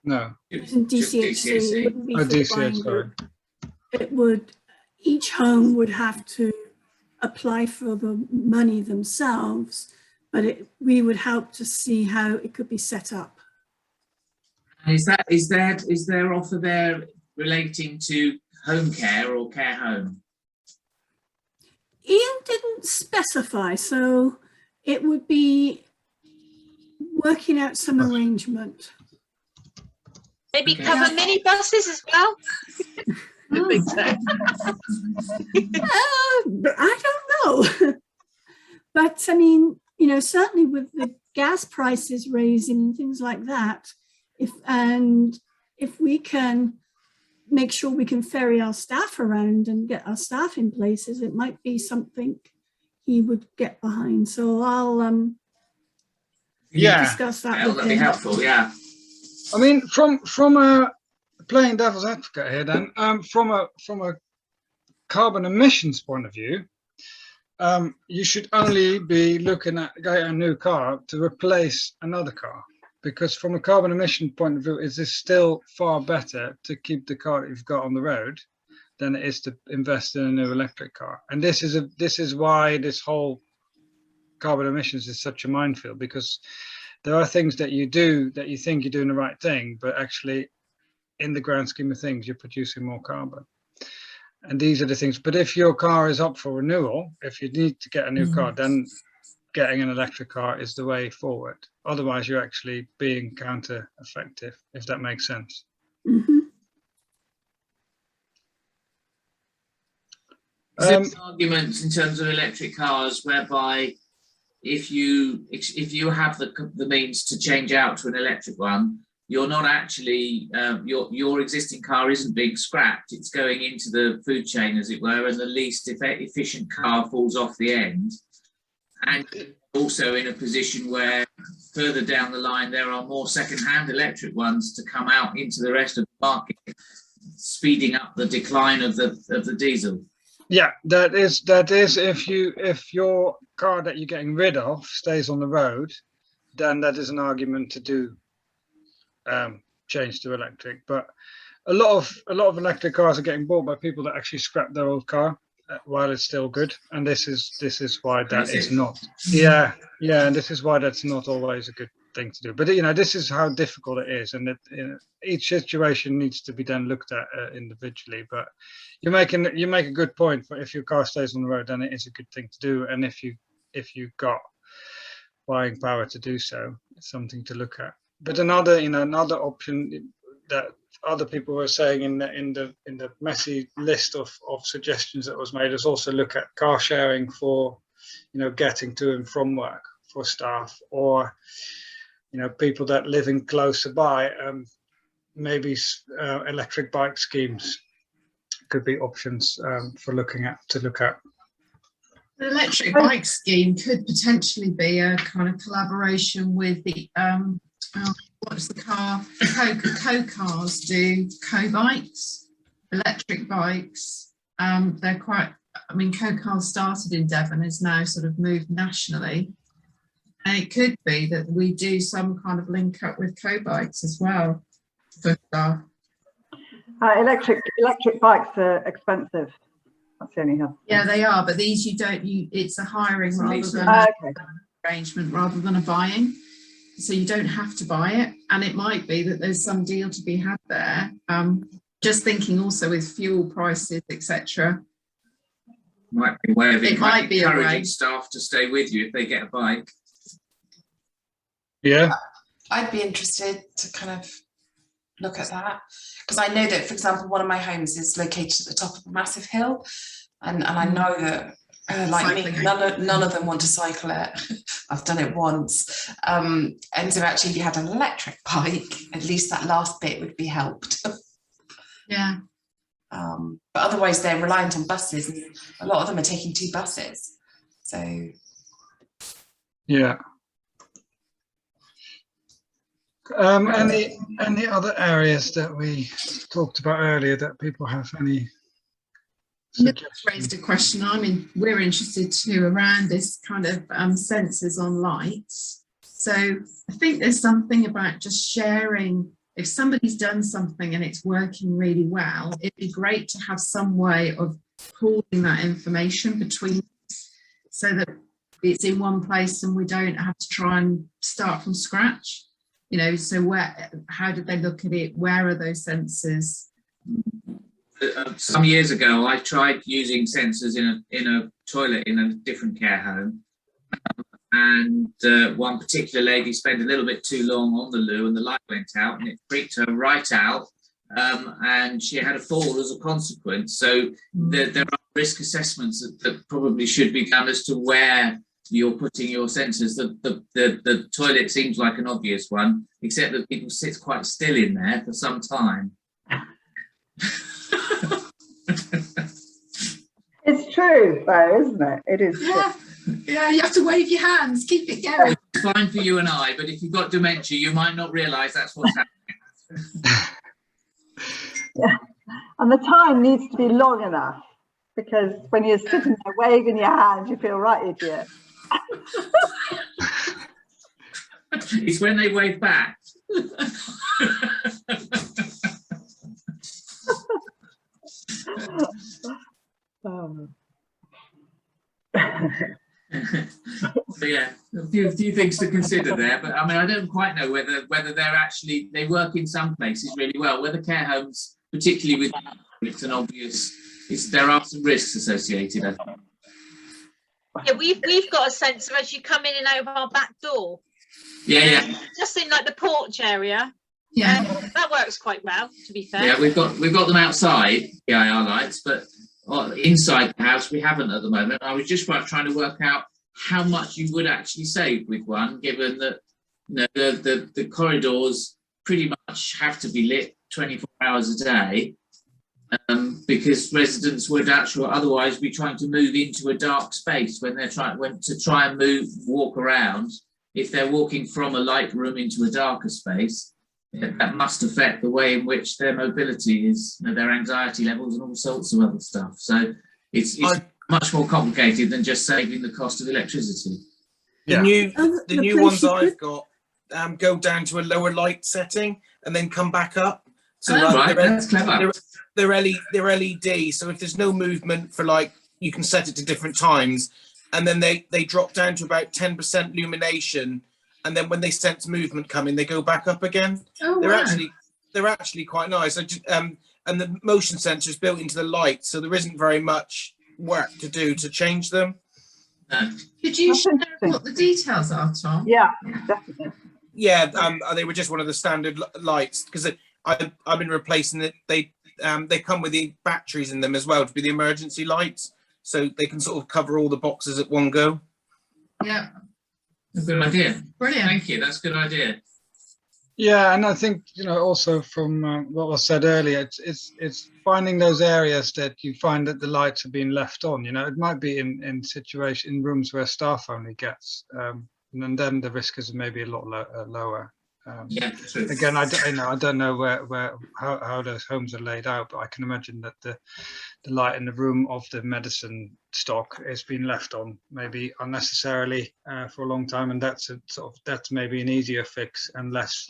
No. using DCHC. It wouldn't be Oh, for the DCS, buying sorry. group. It would, each home would have to apply for the money themselves, but we would help to see how it could be set up. Is there offer there relating to home care or care home? Ian didn't specify, so it would be working out some arrangement. Maybe Okay. cover minibuses as well. I think so. But I don't know. But I mean, you know, certainly with the gas prices raising and things like that, if we can make sure we can ferry our staff around and get our staff in places, it might be something he would get behind. So I'll Yeah. discuss that Yeah, with that'd be him. helpful, yeah. I mean, from a playing devil's advocate here, then, from a carbon emissions point of view, you should only be looking at getting a new car to replace another car, because from a carbon emission point of view, it is still far better to keep the car that you've got on the road than it is to invest in a new electric car. And this is why this whole carbon emissions is such a minefield, because there are things that you do that you think you're doing the right thing, but actually in the grand scheme of things, you're producing more carbon. And these are the things. But if your car is up for renewal, if you need to get a new car, then getting an electric car is the way forward. Otherwise, you're actually being counter effective, if that makes sense. Mhm. Is there an argument in terms of electric cars whereby if you have the means to change out to an electric one, you're not actually your existing car isn't being scrapped, it's going into the food chain, as it were, and the least efficient car falls off the end. And also in a position where further down the line there are more second-hand electric ones to come out into the rest of the market, speeding up the decline of the diesel. Yeah, that is if your car that you're getting rid of stays on the road, then that is an argument to do change to electric. But a lot of electric cars are getting bought by people that actually scrap their old car while it's still good, and this is why that is not. Yeah, and this is why that's not always a good thing to do. But you know, this is how difficult it is, and each situation needs to be then looked at individually. But you make a good point. For if your car stays on the road, then it is a good thing to do, and if you've got buying power to do so, it's something to look at. But another option that other people were saying in the messy list of suggestions that was made is also look at car sharing for, getting to and from work for staff, or people that live in closer by. Maybe electric bike schemes could be options to look at. The electric bike scheme could potentially be a kind of collaboration with the what's the car? Co-cars do co-bikes, electric bikes. They're quite. I mean, co-cars started in Devon, is now sort of moved nationally, and it could be that we do some kind of link up with co-bikes as well for staff. Electric bikes are expensive. That's the only thing. Yeah, they are, but these it's a hiring rather than Okay. arrangement rather than a buying. So you don't have to buy it, and it might be that there's some deal to be had there. Just thinking also with fuel prices, etc. Might be a way of It might be a way. encouraging staff to stay with you if they get a bike. Yeah. I'd be interested to kind of look at that, because I know that, for example, one of my homes is located at the top of a massive hill, and I know that like me, none of them want to cycle it. I've done it once, and so actually if you had an electric bike, at least that last bit would be helped. Yeah. But otherwise they're reliant on buses, and a lot of them are taking 2 buses, so Yeah. Any other areas that we talked about earlier that people have any suggestions? Raised a question. We're interested too around this kind of sensors on lights. So I think there's something about just sharing. If somebody's done something and it's working really well, it'd be great to have some way of pooling that information between us so that it's in one place and we don't have to try and start from scratch. You know, so how did they look at it? Where are those sensors? Some years ago, I tried using sensors in a toilet in a different care home, and one particular lady spent a little bit too long on the loo, and the light went out, and it freaked her right out, and she had a fall as a consequence. So there are risk assessments that probably should be done as to where you're putting your sensors. The toilet seems like an obvious one, except that people sit quite still in there for some time. It's true, though, isn't it? It is. Yeah, yeah. You have to wave your hands, keep it going. It's fine for you and I, but if you've got dementia, you might not realise that's what's happening. Yeah. And the time needs to be long enough, because when you're sitting there waving your hands, you feel right idiot. It's when they wave back. So yeah, a few things to consider there, but I mean, I don't quite know whether they work in some places really well. Whether care homes, particularly with it's an obvious, there are some risks associated, I think. Yeah, we've got a sensor as you come in and out of our back door. Yeah. Just in like the porch area. Yeah, that works quite well, to be fair. Yeah, we've got them outside, PIR lights, but inside the house we haven't at the moment. I was just trying to work out how much you would actually save with one, given that the corridors pretty much have to be lit 24 hours a day, because residents would otherwise be trying to move into a dark space when they're trying and walk around. If they're walking from a light room into a darker space, that must affect the way in which their mobility is, their anxiety levels and all sorts of other stuff. So it's much more complicated than just saving the cost of electricity. The new ones I've got go down to a lower light setting and then come back up. So that's clever. They're LED, so if there's no movement for you can set it to different times, and then they drop down to about 10% illumination, and then when they sense movement coming, they go back up again. Oh, they're actually quite nice. And the motion sensor is built into the light, so there isn't very much work to do to change them. Could you share what the details are, Tom? Yeah, definitely. Yeah, they were just one of the standard lights, because I've been replacing it. They come with the batteries in them as well to be the emergency lights, so they can sort of cover all the boxes at one go. Yeah. That's a good idea. Brilliant. Thank you. That's a good idea. Yeah, and I think also from what was said earlier, it's finding those areas that you find that the lights are being left on. It might be in rooms where staff only gets, and then the risk is maybe a lot lower. Yeah. Again, I don't know how those homes are laid out, but I can imagine that the light in the room of the medicine stock is being left on maybe unnecessarily for a long time, and that's maybe an easier fix and less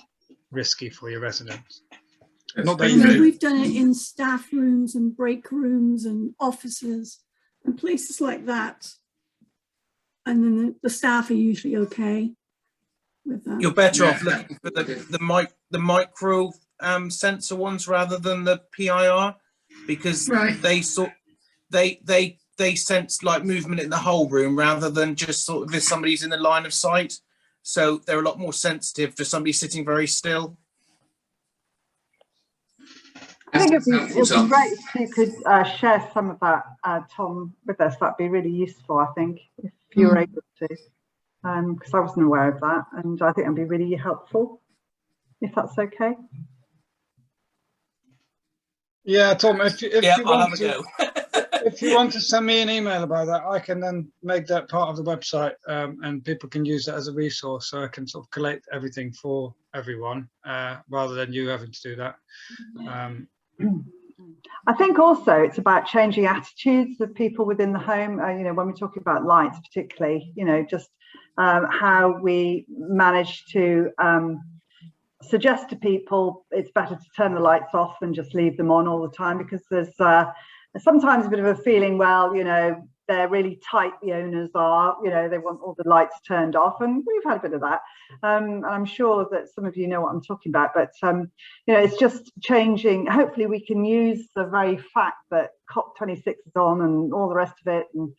risky for your residents. We've done it in staff rooms and break rooms and offices and places like that, and then the staff are usually okay with that. You're better off looking for the micro sensor ones rather than the PIR, because they sense movement in the whole room rather than just sort of if somebody's in the line of sight. So they're a lot more sensitive to somebody sitting very still. I think it'd be great if you could share some of that, Tom, with us. That'd be really useful, I think, if you were able to, because I wasn't aware of that, and I think it'd be really helpful, if that's okay. Yeah, Tom, if you I'll want have a go. If you want to send me an email about that, I can then make that part of the website, and people can use that as a resource, so I can sort of collate everything for everyone, rather than you having to do that. I think also it's about changing attitudes of people within the home. You know, when we're talking about lights particularly, you know, just how we manage to suggest to people it's better to turn the lights off than just leave them on all the time, because there's sometimes a bit of a feeling, well, you know, they're really tight, the owners are, you know, they want all the lights turned off, and we've had a bit of that. And I'm sure that some of you know what I'm talking about, but you know, it's just changing. Hopefully we can use the very fact that COP26 is on and all the rest of it, and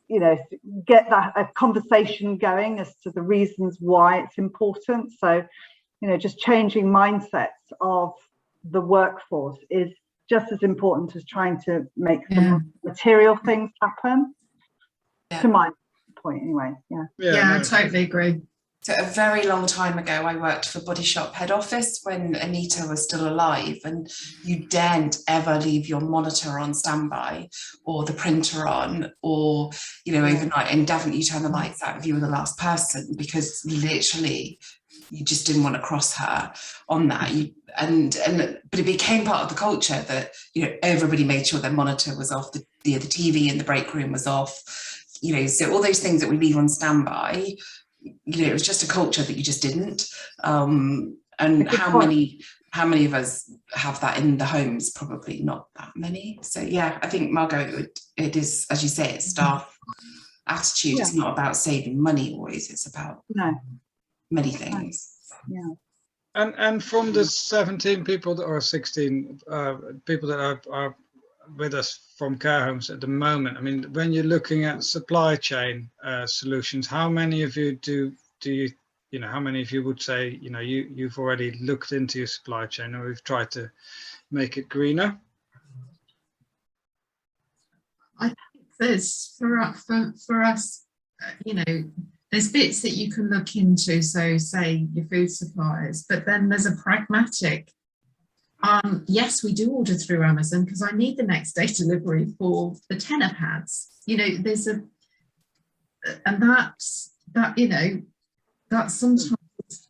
you know, get that a conversation going as to the reasons why it's important. So, you know, just changing mindsets of the workforce is just as important as trying to make the material things happen. To my point, anyway. Yeah, I totally agree. So a very long time ago, I worked for Body Shop head office when Anita was still alive, and you daren't ever leave your monitor on standby or the printer on, or, you know, overnight, and definitely you turn the lights out if you were the last person, because literally you just didn't want to cross her on that. But it became part of the culture that, you know, everybody made sure their monitor was off, the TV in the break room was off, you know, so all those things that we leave on standby, you know, it was just a culture that you just didn't. And how many of us have that in the homes? Probably not that many. So yeah, I think, Margot, it is, as you say, it's staff attitude. It's not about saving money always, it's about many things. And from the 17 people that are 16 people that are with us from care homes at the moment, I mean, when you're looking at supply chain solutions, how many of you do you know, how many of you would say, you know, you've already looked into your supply chain, or we've tried to make it greener? I think there's for us, you know, there's bits that you can look into, so say your food suppliers, but then there's a pragmatic, yes, we do order through Amazon because I need the next day delivery for the tenor pads. You know, there's and that, you know, that sometimes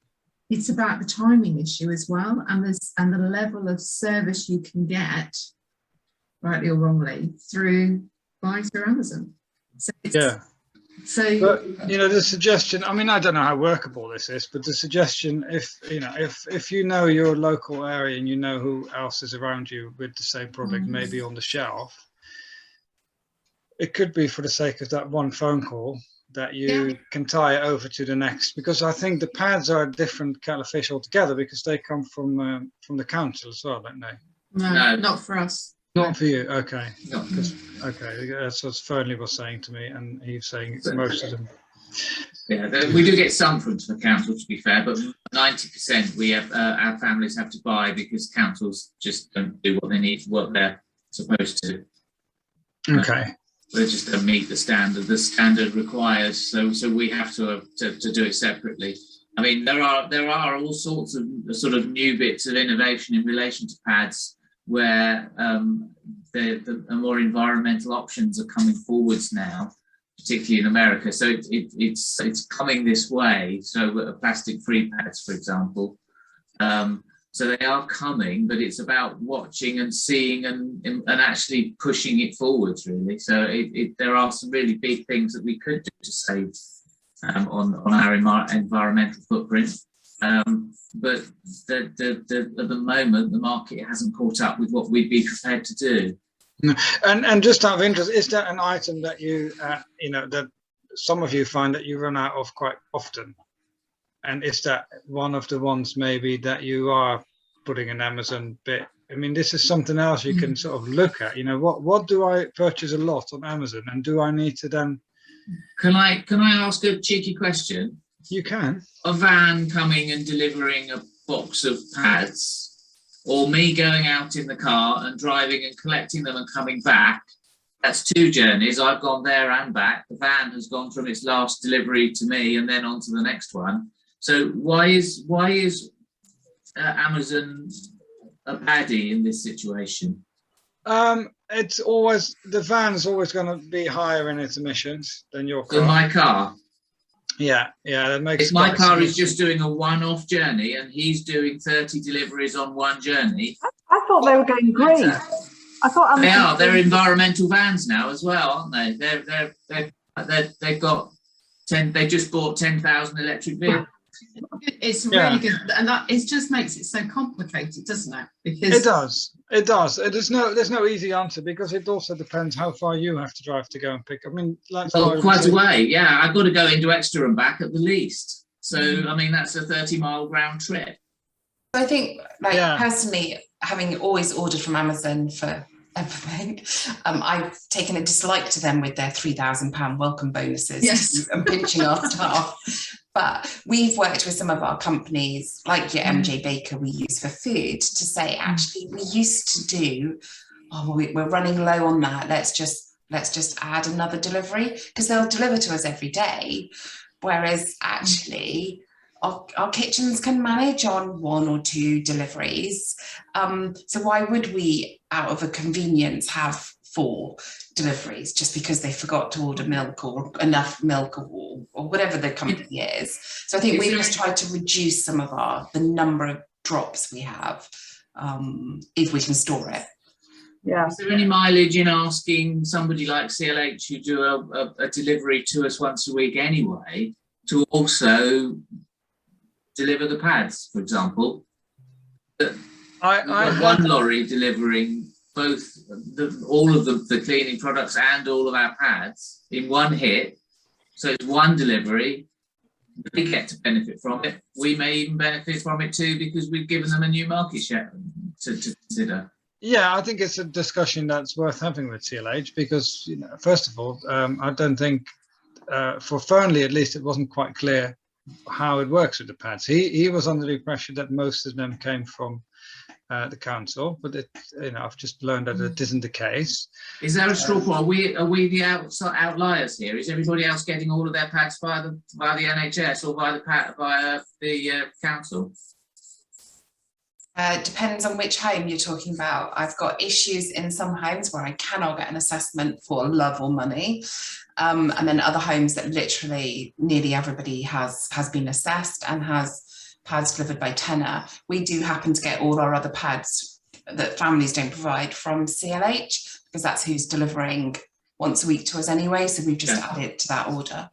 it's about the timing issue as well, and the level of service you can get, rightly or wrongly, through Amazon. So So, but you know, the suggestion, I mean, I don't know how workable this is, but the suggestion, if you know your local area and you know who else is around you with the same product, maybe on the shelf, it could be for the sake of that one phone call that you can tie it over to the next, because I think the pads are a different kettle of fish altogether, because they come from the council as well, don't they? No, not for us. Not for you, okay. No. Okay, that's what Fernley was saying to me, and he's saying most of them. Yeah, we do get some from the council, to be fair, but 90% we have our families have to buy, because councils just don't do what they need, what they're supposed to. Okay. They just don't meet the standard required, so we have to do it separately. I mean, there are all sorts of sort of new bits of innovation in relation to pads, where the more environmental options are coming forwards now, particularly in America. So it's coming this way. So plastic-free pads, for example. So they are coming, but it's about watching and seeing and actually pushing it forwards, really. So there are some really big things that we could do to save on our environmental footprint. But at the moment, the market hasn't caught up with what we'd be prepared to do. And just out of interest, is that an item that you that some of you find that you run out of quite often? And is that one of the ones maybe that you are putting an Amazon bit? I mean, this is something else you can sort of look at. You know, what do I purchase a lot on Amazon, and do I need to then? Can I ask a cheeky question? You can. A van coming and delivering a box of pads, or me going out in the car and driving and collecting them and coming back. That's two journeys. I've gone there and back. The van has gone from its last delivery to me and then on to the next one. So why is Amazon a baddie in this situation? It's always, the van's always going to be higher in its emissions than your car. So my car. Yeah, that makes. If my quite a car is significant- just doing a one-off journey and he's doing 30 deliveries on one journey. I thought they were going green. I thought They are. They're environmental vans now as well, aren't they? They've got 10. They just bought 10,000 electric vehicles. It's Yeah. really good, and that it just makes it so complicated, doesn't it? Because It does. It does. There's no easy answer because it also depends how far you have to drive to go and pick. I mean, that's why I Oh, would quite say- a way. Yeah, I've got to go into Exeter and back at the least. So I mean, that's a 30-mile round trip. I think, like, Yeah. personally, having always ordered from Amazon for everything, I've taken a dislike to them with their £3,000 welcome bonuses Yes. and pinching our staff. But we've worked with some of our companies, like your MJ Baker we use for food, to say, actually, we used to do, we're running low on that. Let's just add another delivery, because they'll deliver to us every day. Whereas actually, our kitchens can manage on 1 or 2 deliveries. So why would we, out of a convenience, have 4 deliveries just because they forgot to order milk or enough milk or whatever the company is? So I think we've just tried to reduce some of the number of drops we have, if we can store it. Yeah. Is there any mileage in asking somebody like CLH who do a delivery to us once a week anyway, to also deliver the pads, for example? I We've got one lorry delivering both all of the cleaning products and all of our pads in one hit. So it's one delivery. They get to benefit from it. We may even benefit from it too, because we've given them a new market share to consider. Yeah, I think it's a discussion that's worth having with CLH because, first of all, I don't think for Fernley at least it wasn't quite clear how it works with the pads. He was under the impression that most of them came from the council, but I've just learned that it isn't the case. Is there a straw poll? Are we the outliers here? Is everybody else getting all of their pads via the NHS or via the council? Depends on which home you're talking about. I've got issues in some homes where I cannot get an assessment for love or money. And then other homes that literally nearly everybody has been assessed and has pads delivered by tenner. We do happen to get all our other pads that families don't provide from CLH, because that's who's delivering once a week to us anyway. So we've just added to that order.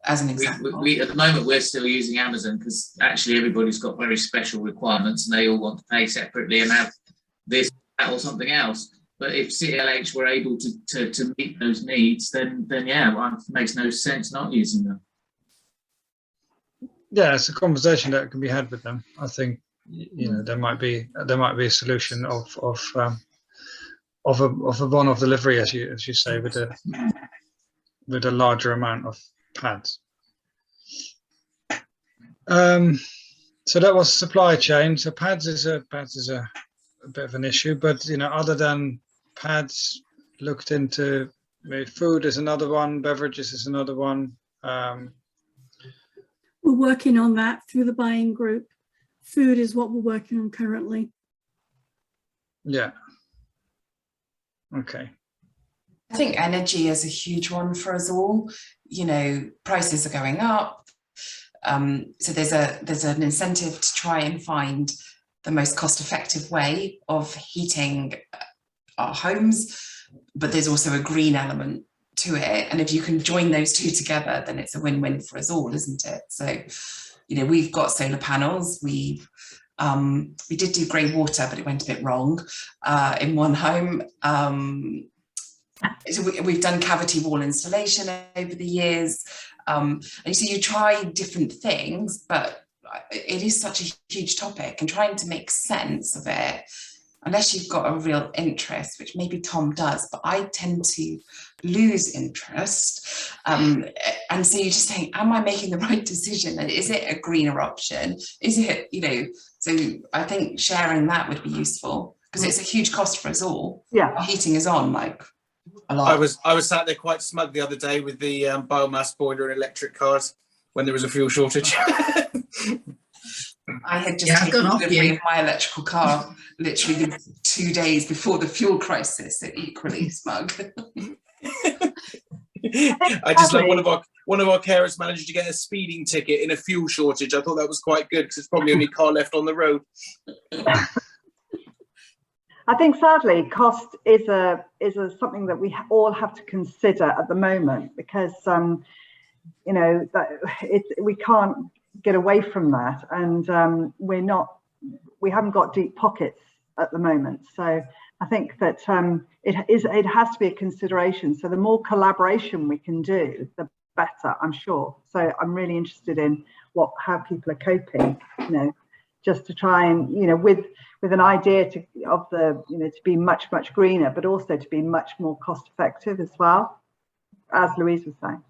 As an example. We at the moment we're still using Amazon because actually everybody's got very special requirements and they all want to pay separately and have this, that or something else. But if CLH were able to meet those needs, then yeah, well, it makes no sense not using them. Yeah, it's a conversation that can be had with them. I think there might be a solution of a one-off delivery, as you say, with a larger amount of pads. So that was supply chain. So pads is a bit of an issue, but other than pads, looked into food is another one, beverages is another one. We're working on that through the buying group. Food is what we're working on currently. Yeah. Okay. I think energy is a huge one for us all. Prices are going up. So there's an incentive to try and find the most cost-effective way of heating our homes, but there's also a green element to it. And if you can join those two together, then it's a win-win for us all, isn't it? So, we've got solar panels. We did do grey water, but it went a bit wrong in one home. So we've done cavity wall installation over the years. And so you try different things, but it is such a huge topic, and trying to make sense of it, unless you've got a real interest, which maybe Tom does, but I tend to lose interest. And so you're just saying, am I making the right decision? And is it a greener option? Is it, so I think sharing that would be useful, because it's a huge cost for us all. Yeah. Our heating is on a lot. I was sat there quite smug the other day with the biomass boiler and electric cars when there was a fuel shortage. I had just Yeah, I've taken gone off delivery you. of my electrical car literally 2 days before the fuel crisis, so equally smug. I just like one of our carers managed to get a speeding ticket in a fuel shortage. I thought that was quite good because it's probably only car left on the road. I think sadly, cost is something that we all have to consider at the moment, because you know that we can't get away from that, and we haven't got deep pockets at the moment. So I think that it has to be a consideration. So the more collaboration we can do, the better, I'm sure. So I'm really interested in how people are coping, you know, just to try and, you know, with an idea to be much greener, but also to be much more cost effective as well, as Louise was saying.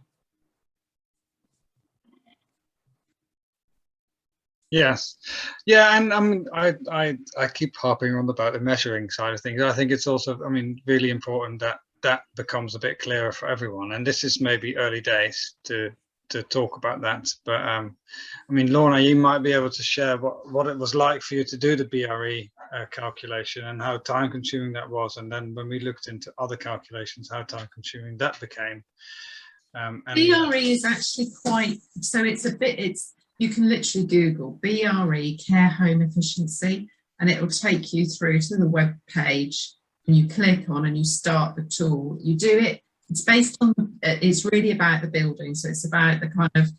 Yes, yeah, and I keep harping on about the measuring side of things. I think it's also, I mean, really important that becomes a bit clearer for everyone. And this is maybe early days to talk about that. But I mean, Lorna, you might be able to share what it was like for you to do the BRE calculation and how time consuming that was. And then when we looked into other calculations, how time consuming that became. BRE is actually you can literally Google BRE care home efficiency, and it will take you through to the web page, and you click on and you start the tool. You do it. It's based on. It's really about the building, so it's about the kind of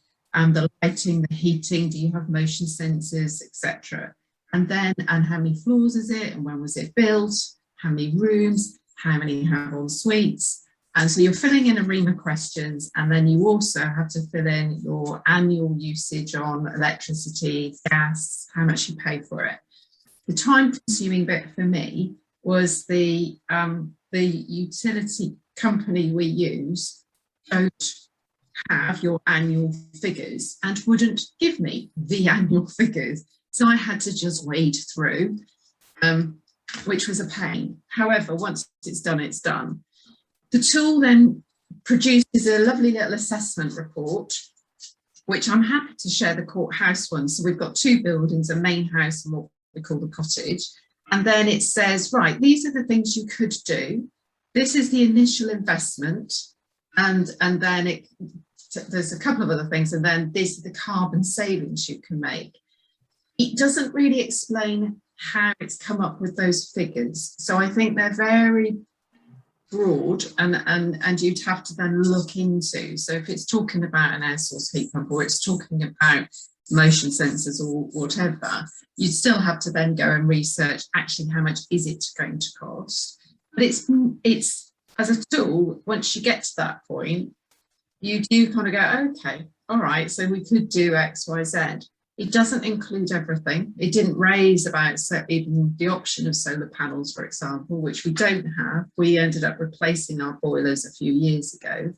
the lighting, the heating. Do you have motion sensors, etc. And how many floors is it, and when was it built? How many rooms? How many have en suites? And so you're filling in ARIMA questions, and then you also have to fill in your annual usage on electricity, gas, how much you pay for it. The time-consuming bit for me was the utility company we use don't have your annual figures and wouldn't give me the annual figures. So I had to just wade through, which was a pain. However, once it's done, it's done. The tool then produces a lovely little assessment report, which I'm happy to share the courthouse one. So we've got two buildings, a main house and what we call the cottage. And then it says, right, these are the things you could do. This is the initial investment. And then there's a couple of other things. And then these are the carbon savings you can make. It doesn't really explain how it's come up with those figures. So I think they're very broad, and you'd have to then look into. So if it's talking about an air source heat pump, or it's talking about motion sensors or whatever, you'd still have to then go and research actually how much is it going to cost. But it's as a tool, once you get to that point, you do kind of go, okay, all right, so we could do X, Y, Z. It doesn't include everything. It didn't raise about even the option of solar panels, for example, which we don't have. We ended up replacing our boilers a few years ago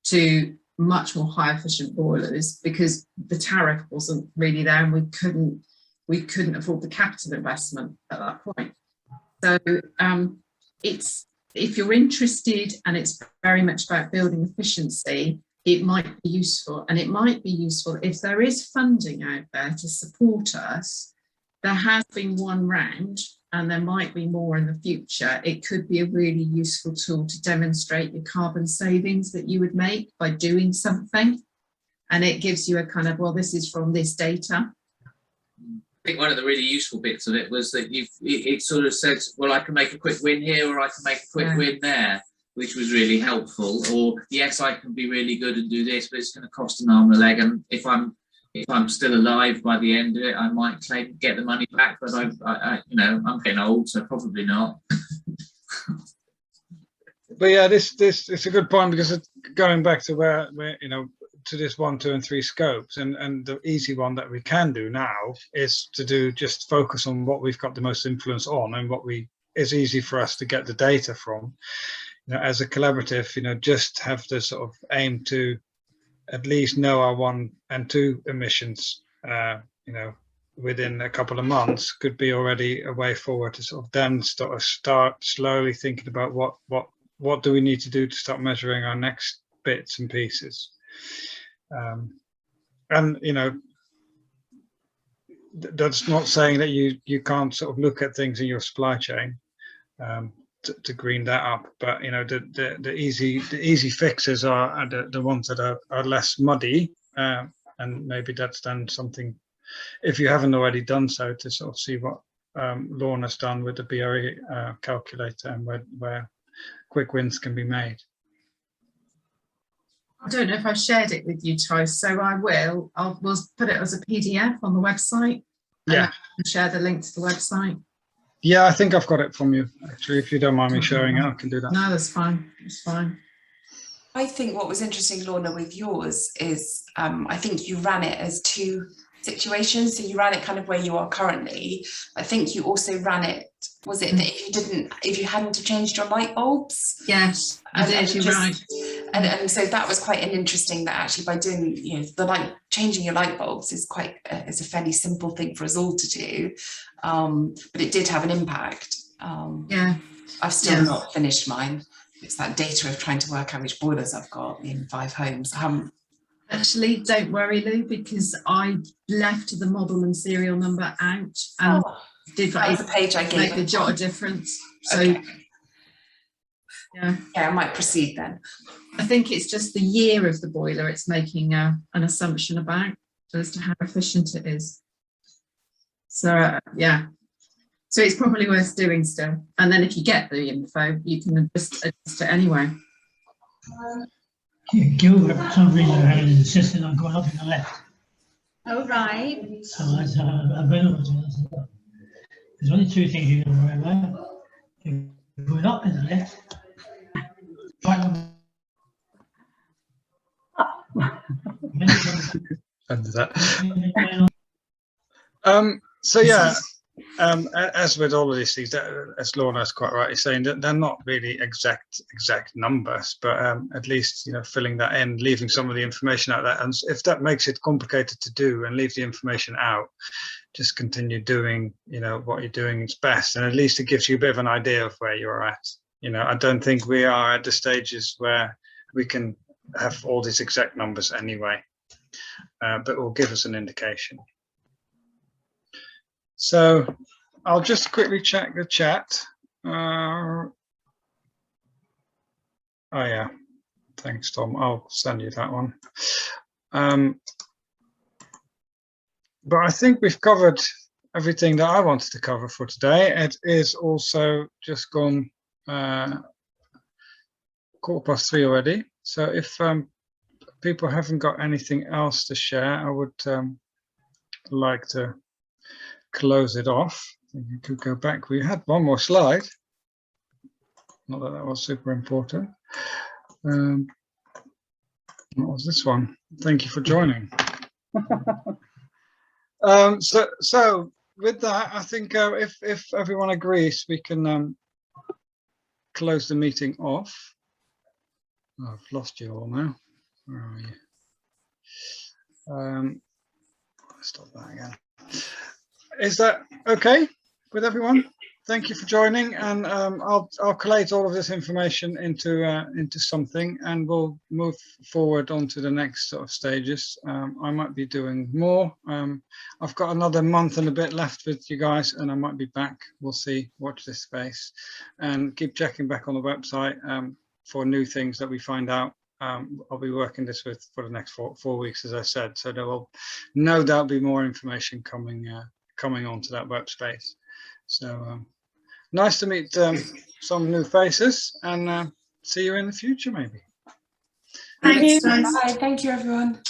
to much more high efficient boilers because the tariff wasn't really there, and we couldn't afford the capital investment at that point. So if you're interested, and it's very much about building efficiency, it might be useful. And it might be useful if there is funding out there to support us. There has been one round, and there might be more in the future. It could be a really useful tool to demonstrate your carbon savings that you would make by doing something. And it gives you a kind of, well, this is from this data. I think one of the really useful bits of it was that it sort of says, well, I can make a quick win here, or I can make a quick win there, which was really helpful. Or yes, I can be really good and do this, but it's going to cost an arm and a leg. And if I'm still alive by the end of it, I might get the money back. But I I'm getting old, so probably not. But yeah, this it's a good point, because it's going back to where to this 1, 2, and 3 scopes, and the easy one that we can do now is to just focus on what we've got the most influence on, and what is easy for us to get the data from. As a collaborative, just have the sort of aim to at least know our 1 and 2 emissions, within a couple of months could be already a way forward to sort of then start slowly thinking about what do we need to do to start measuring our next bits and pieces. And that's not saying that you can't sort of look at things in your supply chain to green that up, but you know, the easy fixes are the ones that are less muddy, and maybe that's then something, if you haven't already done so, to sort of see what Lorna's done with the BRE calculator and where quick wins can be made. I don't know if I've shared it with you, Tice, so I will. We'll put it as a PDF on the website. Yeah. And share the link to the website. Yeah, I think I've got it from you, actually. If you don't mind me sharing it, I can do that. No, that's fine. It's fine. I think what was interesting, Lorna, with yours is I think you ran it as two situations. So you ran it kind of where you are currently. I think you also ran it, was it that if you hadn't have changed your light bulbs? Yes, I did, you're right. And so that was quite an interesting, that actually by doing, you know, changing your light bulbs is quite is a fairly simple thing for us all to do, but it did have an impact. Yeah, I've still not finished mine. It's that data of trying to work out which boilers I've got in 5 homes. I haven't. Actually, don't worry, Lou, because I left the model and serial number out and did that was the page I gave make the jot a difference. So okay. yeah, I might proceed then. I think it's just the year of the boiler it's making an assumption about as to how efficient it is. So yeah, so it's probably worth doing still. And then if you get the info, you can just adjust it anyway. Gilbert, for some reason, had insisted on going up in the left. Oh, right. So I said, available to us. There's only 2 things you can worry about. You're going up in the left. So yeah, as with all of these things, as Lorna is quite rightly saying, that they're not really exact numbers, but at least, you know, filling that in, leaving some of the information out there, and if that makes it complicated to do and leave the information out, just continue doing, you know, what you're doing is best, and at least it gives you a bit of an idea of where you're at. You know, I don't think we are at the stages where we can have all these exact numbers anyway, but it will give us an indication. So I'll just quickly check the chat. Oh yeah, thanks, Tom. I'll send you that one. But I think we've covered everything that I wanted to cover for today. It is also just gone 3:15 already. So if people haven't got anything else to share, I would like to close it off. I think you could go back. We had one more slide. Not that that was super important. What was this one? Thank you for joining. So with that, I think if everyone agrees, we can close the meeting off. Oh, I've lost you all now. Where are you? Stop that again. Is that okay with everyone? Thank you for joining, and I'll collate all of this information into something, and we'll move forward onto the next sort of stages. I might be doing more. I've got another month and a bit left with you guys, and I might be back. We'll see. Watch this space, and keep checking back on the website for new things that we find out. I'll be working this with for the next four weeks, as I said. So there will no doubt be more information coming onto that web space. So nice to meet some new faces, and see you in the future maybe. Thanks. Bye. Thank you, everyone.